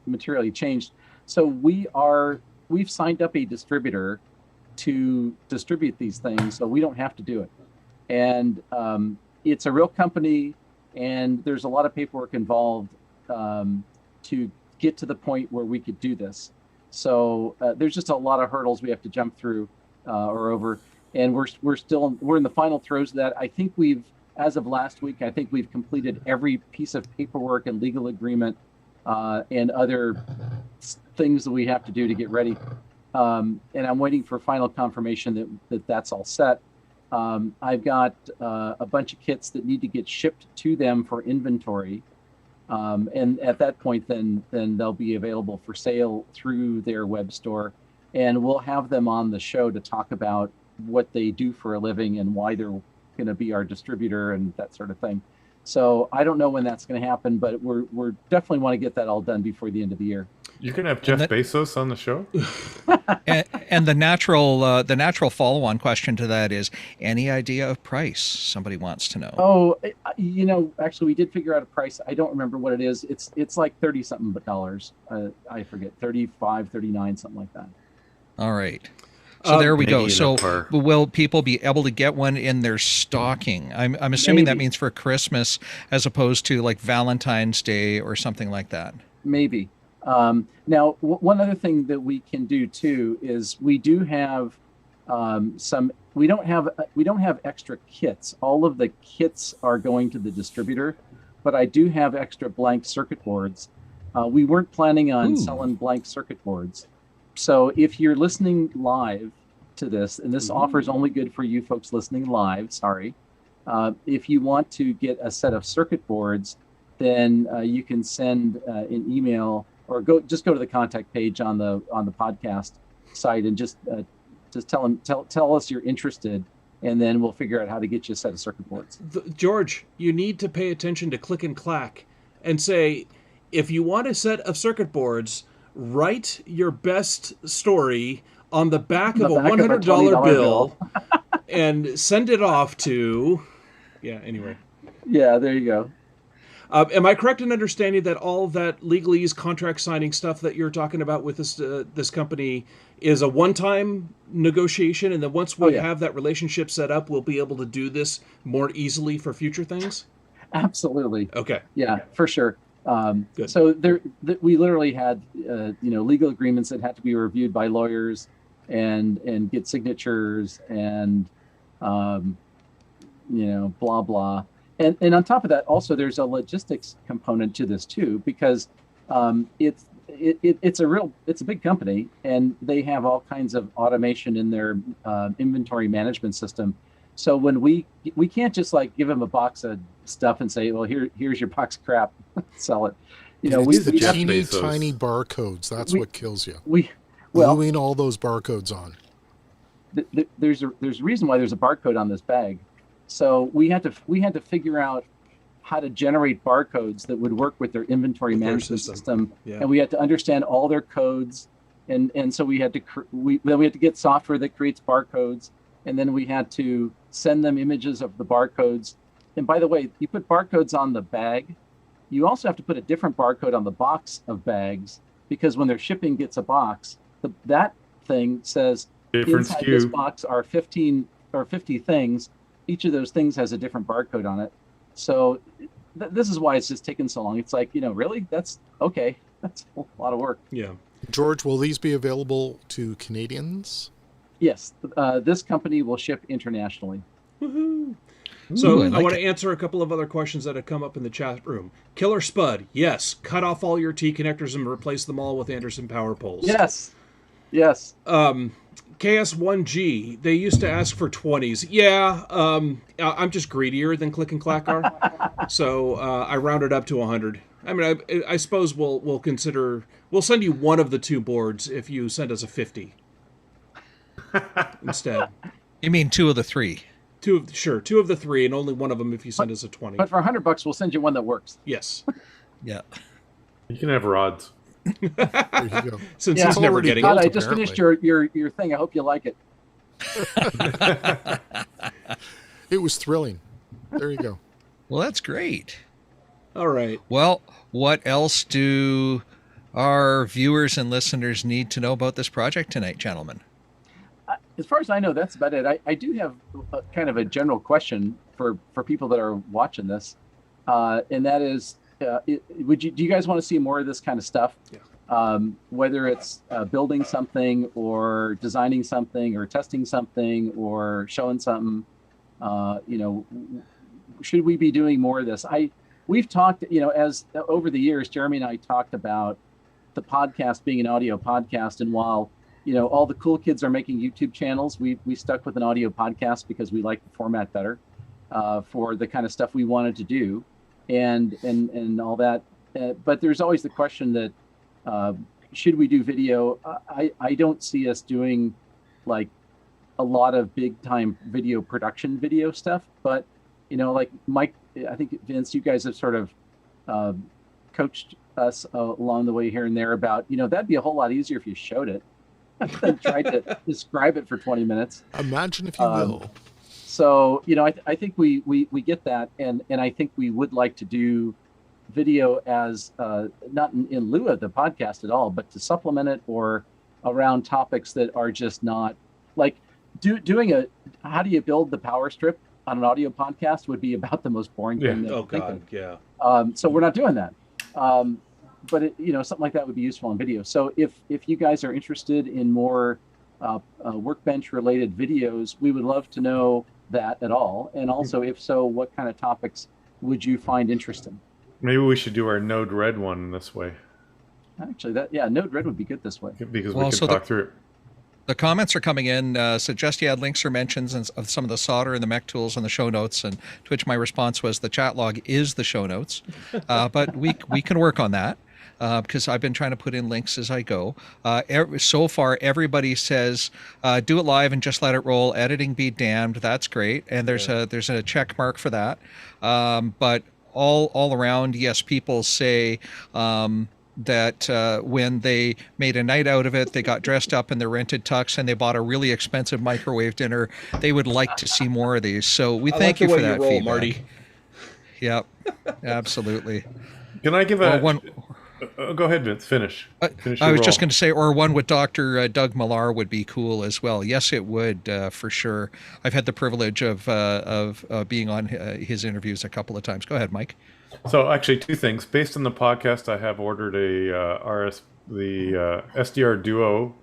materially changed. So we've signed up a distributor to distribute these things, so we don't have to do it. And it's a real company, and there's a lot of paperwork involved to get to the point where we could do this. So there's just a lot of hurdles we have to jump through or over, and we're in the final throes of that. I think as of last week, I think we've completed every piece of paperwork and legal agreement and other things that we have to do to get ready. And I'm waiting for final confirmation that that's all set. I've got a bunch of kits that need to get shipped to them for inventory. And at that point, then they'll be available for sale through their web store. And we'll have them on the show to talk about what they do for a living and why they're going to be our distributor and that sort of thing. So I don't know when that's going to happen, but we're definitely want to get that all done before the end of the year. You can have Jeff Bezos on the show. and the natural follow-on question to that is, any idea of price? Somebody wants to know. Oh, actually, we did figure out a price. I don't remember what it is. It's like $30-something dollars. I forget, 35, 39, something like that. All right. So there we go. Maybe So in the car. will people be able to get one in their stocking? I'm assuming that Maybe. means for Christmas as opposed to like Valentine's Day or something like that. Maybe. Now, one other thing that we can do too is we do have we don't have extra kits. All of the kits are going to the distributor, but I do have extra blank circuit boards. We weren't planning on selling blank circuit boards. So if you're listening live to this, and this offer is only good for you folks listening live, sorry. If you want to get a set of circuit boards, then you can send an email or go to the contact page on the podcast site and just tell us you're interested, and then we'll figure out how to get you a set of circuit boards. George, you need to pay attention to Click and Clack and say, if you want a set of circuit boards, write your best story on the back of a $100 bill and send it off to... Yeah, anyway. Yeah, there you go. Am I correct in understanding that all that legalese contract signing stuff that you're talking about with this company is a one-time negotiation, and then once we have that relationship set up, we'll be able to do this more easily for future things? Absolutely. Okay. Yeah, for sure. Good. So we literally had legal agreements that had to be reviewed by lawyers and get signatures and blah blah. And on top of that, also there's a logistics component to this too, because it's a big company, and they have all kinds of automation in their inventory management system. So when we can't just like give them a box of stuff and say, well, here's your box of crap, sell it. It's the Jeff teeny Bezos. tiny barcodes. That's what kills you. Well, Gluing all those barcodes on. There's a reason why there's a barcode on this bag. So we had to figure out how to generate barcodes that would work with their inventory With their management system. Yeah. And we had to understand all their codes, and so we had to get software that creates barcodes, and then we had to send them images of the barcodes. And by the way, you put barcodes on the bag, you also have to put a different barcode on the box of bags, because when their shipping gets a box, that thing says Different inside this SKU. box are 15 or 50 things. Each of those things has a different barcode on it. So this is why it's just taken so long. It's like, really? That's okay. That's a lot of work. Yeah. George, will these be available to Canadians? Yes, this company will ship internationally. Woohoo! So I I like want to it. answer a couple of other questions that have come up in the chat room. Killer Spud, yes. Cut off all your T connectors and replace them all with Anderson power poles. Yes, yes. KS1G, they used to ask for 20s. Yeah, I'm just greedier than Click and Clack are. So I rounded up to 100. I mean, I suppose we'll send you one of the two boards if you send us a 50 instead. You mean 2 of the 3? Two of the 3, and only one of them if you send us a 20. But for $100, we'll send you one that works. Yes. Yeah. You can have rods. There you go. Since Yeah. he's never Already getting God, it. I just finished your thing. I hope you like it. It was thrilling. There you go. Well, that's great. All right. Well, what else do our viewers and listeners need to know about this project tonight, gentlemen? As far as I know, that's about it. I do have kind of a general question for people that are watching this, and that is, do you guys want to see more of this kind of stuff? Yeah. Whether it's building something or designing something or testing something or showing something, should we be doing more of this? We've talked, as over the years, Jeremy and I talked about the podcast being an audio podcast, and while all the cool kids are making YouTube channels, we stuck with an audio podcast because we like the format better for the kind of stuff we wanted to do, and all that. But there's always the question that should we do video? I don't see us doing like a lot of big time video production video stuff, but like Mike, I think Vince, you guys have sort of coached us along the way here and there about that'd be a whole lot easier if you showed it than tried to describe it for 20 minutes. Imagine if you will. So I think we get that, and I think we would like to do video as not in lieu of the podcast at all, but to supplement it or around topics that are just not like doing how do you build the power strip on an audio podcast would be about the most boring thing. Oh God, yeah. So we're not doing that. But something like that would be useful on video. So if you guys are interested in more Workbench related videos, we would love to know that at all. And also, if so, what kind of topics would you find interesting? Maybe we should do our Node Red one this way. Actually, Node Red would be good this way. Because we can talk through it. The comments are coming in. Suggest you add links or mentions of some of the solder and the mech tools in the show notes. And to which my response was the chat log is the show notes. But we can work on that. Because I've been trying to put in links as I go. So far, everybody says, do it live and just let it roll. Editing be damned. That's great. And there's a check mark for that. But all around, yes, people say that when they made a night out of it, they got dressed up in their rented tux and they bought a really expensive microwave dinner. They would like to see more of these. So we thank you for that feedback. Marty. Yep, absolutely. Can I give one? Go ahead, Vince. Finish I was just going to say, or one with Dr. Doug Millar would be cool as well. Yes, it would, for sure. I've had the privilege of being on his interviews a couple of times. Go ahead, Mike. So actually, two things. Based on the podcast, I have ordered the SDR Duo,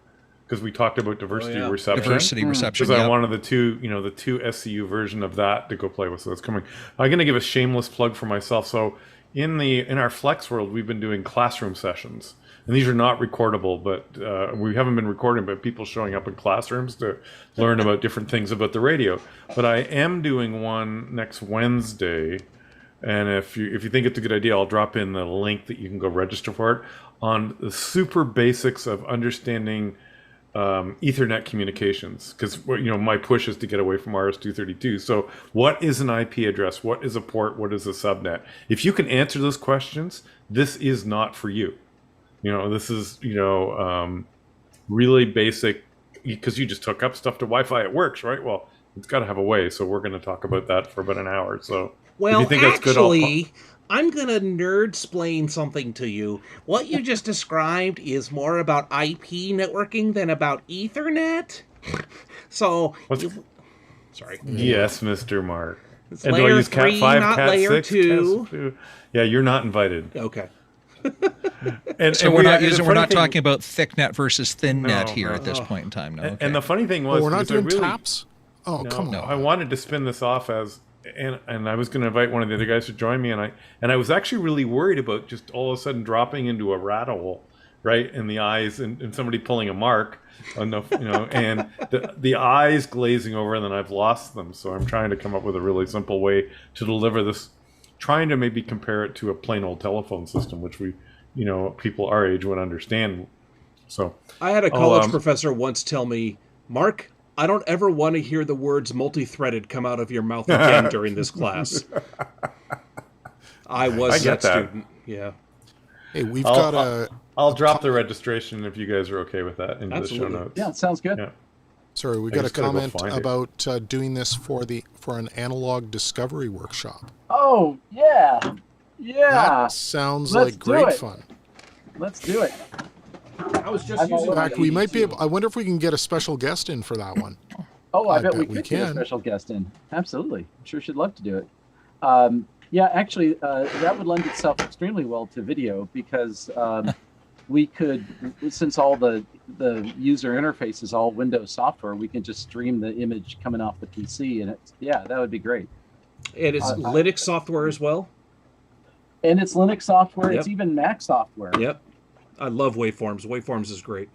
because we talked about diversity reception. Diversity reception. Because I wanted the two SCU version of that to go play with. So that's coming. I'm going to give a shameless plug for myself. So in our Flex world, we've been doing classroom sessions, and these are not recordable, but we haven't been recording, but people showing up in classrooms to learn about different things about the radio. But I am doing one next Wednesday, and if you think it's a good idea, I'll drop in the link that you can go register for it, on the super basics of understanding Ethernet communications, because my push is to get away from RS-232. So what is an IP address? What is a port? What is a subnet? If you can answer those questions, this is not for you. This is really basic, because you just hook up stuff to Wi-Fi. It works, right? Well, it's got to have a way. So we're going to talk about that for about an hour. So well, if you think that's good, I'm going to nerd-splain something to you. What you just described is more about IP networking than about Ethernet. So, sorry. Yes, Mr. Mark. It's and layer do I use 3, Cat 5, not Cat layer 6, 2. Yeah, you're not invited. Okay. So we're not talking about thick net versus thin net here no. at this point in time. No. Okay. And the funny thing was, we're not because doing taps. Oh, no, come on! I wanted to spin this off as, and I was going to invite one of the other guys to join me, and I was actually really worried about just all of a sudden dropping into a rat hole, right in the eyes, and somebody pulling a mark on the, and the eyes glazing over, and then I've lost them. So I'm trying to come up with a really simple way to deliver this, trying to maybe compare it to a plain old telephone system, which we, people our age would understand. So I had a college professor once tell me, Mark, I don't ever want to hear the words multi-threaded come out of your mouth again during this class. I get that student. Yeah. Hey, we've got I'll drop the registration if you guys are okay with that into the show notes. Yeah, it sounds good. Yeah. Sorry, we got a comment about doing this for an analog discovery workshop. Oh yeah. That sounds like great fun. Let's do it. I was just using. In fact, we might be able. I wonder if we can get a special guest in for that one. Oh, I bet we could get a special guest in. Absolutely. Sure should love to do it. Yeah, actually, that would lend itself extremely well to video because we could, since all the user interface is all Windows software, we can just stream the image coming off the PC, and that would be great. And it's Linux software as well. And it's Linux software. Yep. It's even Mac software. Yep. I love Waveforms. Waveforms is great.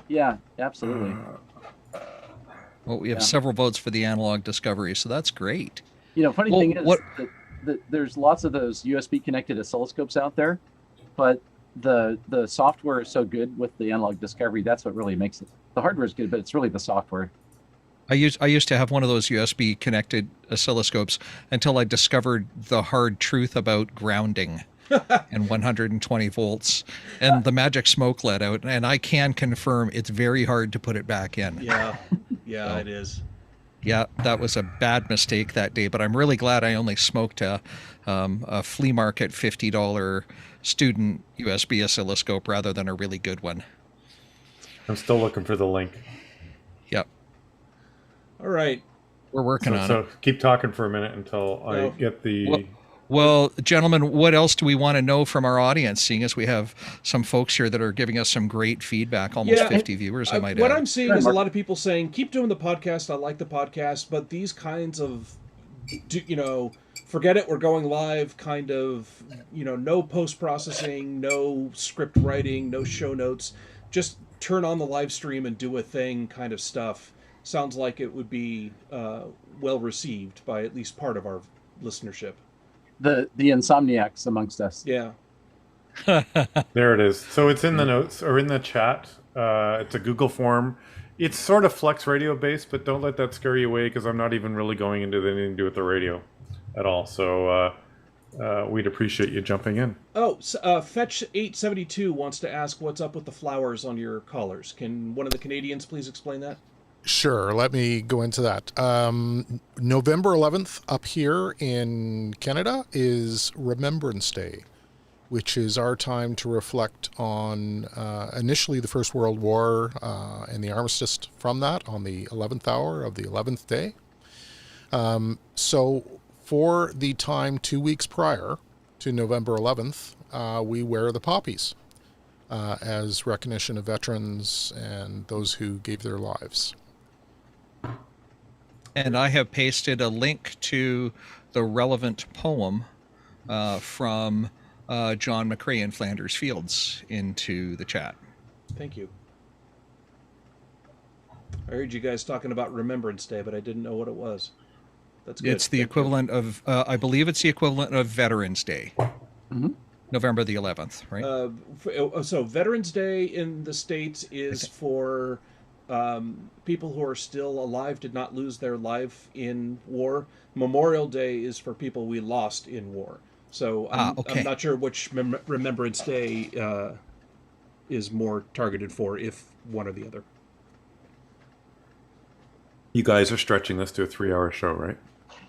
Yeah, absolutely. Well, we have several votes for the analog discovery, so that's great. Funny thing is that there's lots of those USB connected oscilloscopes out there, but the software is so good with the analog discovery. That's what really makes it. The hardware is good, but it's really the software. I used to have one of those USB connected oscilloscopes until I discovered the hard truth about grounding and 120 volts, and the magic smoke let out, and I can confirm it's very hard to put it back in. Yeah, so, it is. Yeah, that was a bad mistake that day, but I'm really glad I only smoked a flea market $50 student USB oscilloscope rather than a really good one. I'm still looking for the link. Yep. All right. We're working on it. So keep talking for a minute until I get the... Well, gentlemen, what else do we want to know from our audience, seeing as we have some folks here that are giving us some great feedback, almost 50 viewers, I might add. What I'm seeing is a lot of people saying, keep doing the podcast, I like the podcast, but these kinds of, forget it, we're going live, kind of, no post-processing, no script writing, no show notes, just turn on the live stream and do a thing kind of stuff. Sounds like it would be well received by at least part of our listenership. The insomniacs amongst us. Yeah. There it is. So it's in the notes or in the chat. It's a Google form. It's sort of Flex Radio based, but don't let that scare you away because I'm not even really going into anything to do with the radio at all. So we'd appreciate you jumping in. Oh, Fetch872 wants to ask what's up with the flowers on your collars. Can one of the Canadians please explain that? Sure, let me go into that. November 11th up here in Canada is Remembrance Day, which is our time to reflect on initially the First World War and the armistice from that on the 11th hour of the 11th day. So for the time 2 weeks prior to November 11th, we wear the poppies as recognition of veterans and those who gave their lives. And I have pasted a link to the relevant poem from John McCrae in Flanders Fields into the chat. Thank you. I heard you guys talking about Remembrance Day, but I didn't know what it was. That's good. It's the equivalent of, I believe it's the equivalent of Veterans Day. Mm-hmm. November the 11th, right? So Veterans Day in the States is for people who are still alive, did not lose their life in war. Memorial Day is for people we lost in war. So I'm not sure which Remembrance Day is more targeted for, if one or the other. You guys are stretching this to a 3-hour show, right?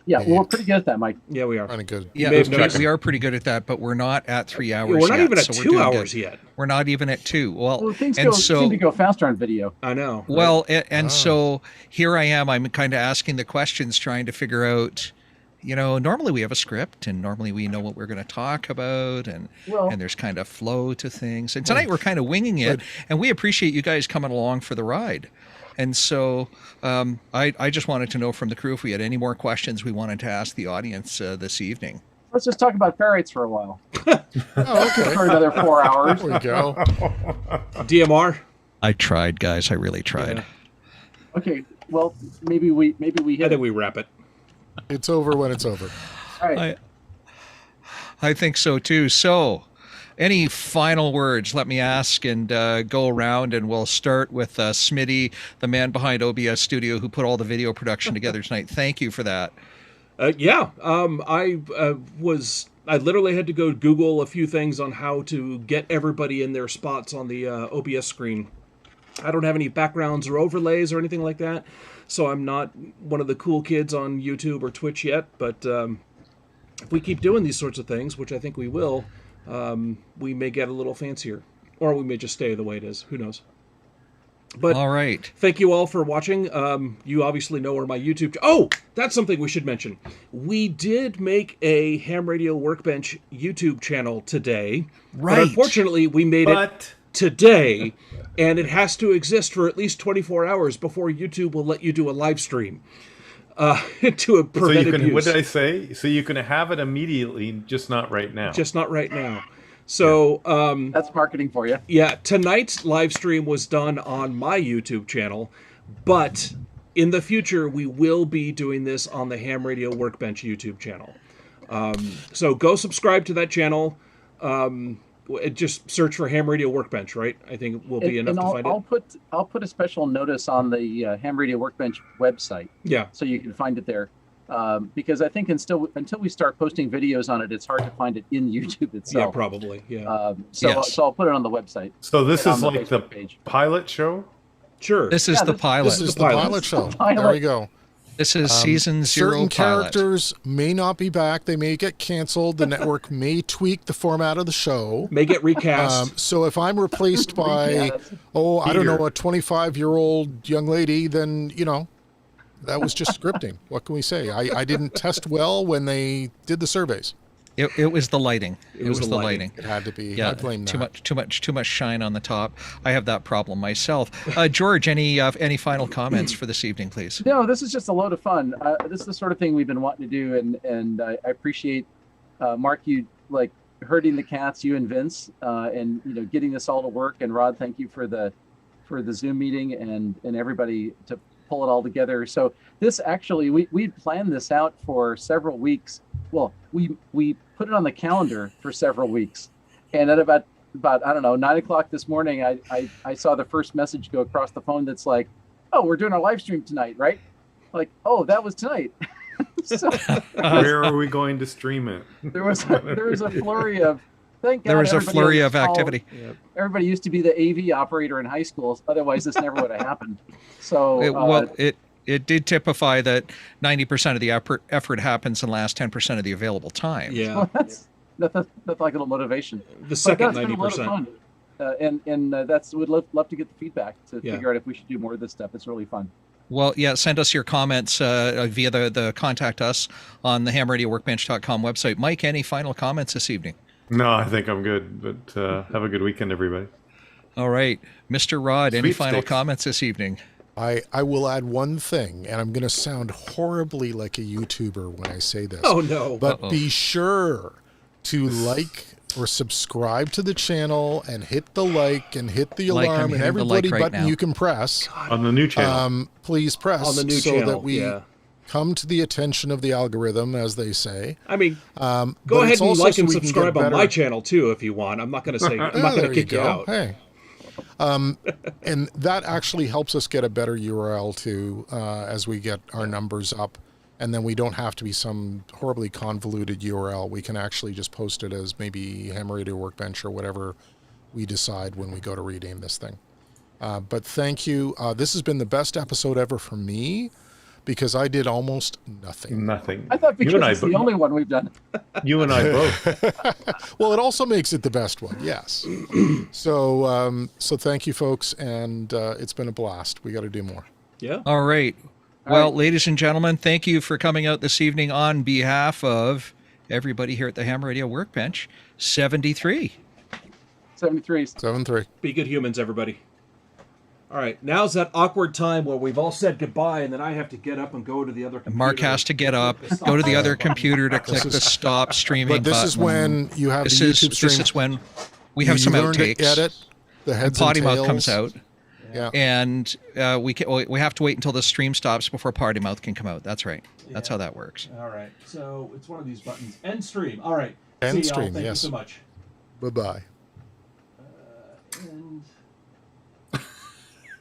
Yeah, well, we're pretty good at that, Mike. Yeah, we are. Kind of good. Yeah, we are pretty good at that, but we're not at 3 hours yet. We're not even at 2 hours yet. We're not even at 2. Well, things seem to go faster on video. I know. Well, so here I am. I'm kind of asking the questions, trying to figure out, normally we have a script, and normally we know what we're going to talk about, and there's kind of flow to things. And tonight we're kind of winging it, and we appreciate you guys coming along for the ride. And so I just wanted to know from the crew if we had any more questions we wanted to ask the audience this evening. Let's just talk about ferrites for a while. Okay. For another 4 hours. There we go. DMR. I tried, guys. I really tried. Yeah. Okay. Well, maybe we I hit think we wrap it. It's over when it's over. All right. I think so too. So, any final words? Let me ask and go around, and we'll start with Smitty, the man behind OBS Studio, who put all the video production together tonight. Thank you for that. I literally had to go Google a few things on how to get everybody in their spots on the OBS screen. I don't have any backgrounds or overlays or anything like that, so I'm not one of the cool kids on YouTube or Twitch yet, but if we keep doing these sorts of things, which I think we will, we may get a little fancier, or we may just stay the way it is. Who knows? But all right. Thank you all for watching. You obviously know where my YouTube... Oh, that's something we should mention. We did make a Ham Radio Workbench YouTube channel today. Right. But unfortunately, we made it today, and it has to exist for at least 24 hours before YouTube will let you do a live stream. To a preventive use. What did I say? So you can have it immediately, just not right now. Just not right now. So that's marketing for you. Yeah, tonight's live stream was done on my YouTube channel, but in the future we will be doing this on the Ham Radio Workbench YouTube channel. So go subscribe to that channel. Just search for Ham Radio Workbench, right? I think will be enough to find it. I'll put a special notice on the Ham Radio Workbench website. Yeah. So you can find it there. Because I think until we start posting videos on it, it's hard to find it in YouTube itself. Yeah, probably. Yeah. So I'll put it on the website. So this is like the page. pilot show? Sure. This is the pilot. This is the pilot show. There we go. This is season 0 certain pilot. characters may not be back. They may get canceled. The network may tweak the format of the show. May get recast. So if I'm replaced by, I don't know, a 25-year-old young lady, then, that was just scripting. What can we say? I didn't test well when they did the surveys. It was the lighting. It was the lighting. It had to be. Yeah, I blame that. Too much shine on the top. I have that problem myself. George, any final comments for this evening, please? No, this is just a load of fun. This is the sort of thing we've been wanting to do, and I appreciate Mark, you like herding the cats, you and Vince, and getting this all to work. And Rod, thank you for the Zoom meeting and everybody to pull it all together. So this actually, we planned this out for several weeks. Well, we put it on the calendar for several weeks, and at about I don't know 9 o'clock this morning, I saw the first message go across the phone that's like, "Oh, we're doing our live stream tonight, right?" Like, "Oh, that was tonight." So, where are we going to stream it? There was a flurry of. Thank God there was a flurry of activity. Yep. Everybody used to be the AV operator in high school. Otherwise, this never would have happened. So it did typify that 90% of the effort happens in the last 10% of the available time. Yeah, well, that's like a little motivation. The second 90%. And that's would love to get the feedback to figure out if we should do more of this stuff. It's really fun. Well, yeah, send us your comments via the contact us on the hamradioworkbench.com website. Mike, any final comments this evening? No, I think I'm good, but have a good weekend, everybody. All right. Mr. Rod, any final comments this evening? I will add one thing, and I'm going to sound horribly like a YouTuber when I say this. Oh, no. But be sure to like or subscribe to the channel and hit the like and hit the alarm and every bloody button you can press. On the new channel. Please press on the new channel, that we come to the attention of the algorithm, as they say. I mean, go ahead and like and subscribe on my channel too if you want. I'm not going to say I'm not going to kick you out. Hey, and that actually helps us get a better URL too as we get our numbers up, and then we don't have to be some horribly convoluted URL. We can actually just post it as maybe Ham Radio Workbench or whatever we decide when we go to rename this thing. But thank you. This has been the best episode ever for me, because I did almost nothing. Nothing. I thought because it's the only one we've done. You and I both. Well, it also makes it the best one, yes. So thank you, folks, and it's been a blast. We got to do more. Yeah. All right. Well, right. ladies and gentlemen, thank you for coming out this evening on behalf of everybody here at the Ham Radio Workbench. 73. 73. 7-3. Be good humans, everybody. All right, now's that awkward time where we've all said goodbye, and then I have to get up and go to the other computer. Mark has to get up, go to the other computer to click the stop streaming But this is button. when you have This the is YouTube stream. this is when we have some you learn to outtakes. edit the heads Potty and Mouth tails. comes out, Yeah. and we have to wait until the stream stops before Potty Mouth can come out. That's right. That's how that works. All right, so it's one of these buttons. End stream. All right. End See y'all. stream, Thank yes. you so much. Bye-bye.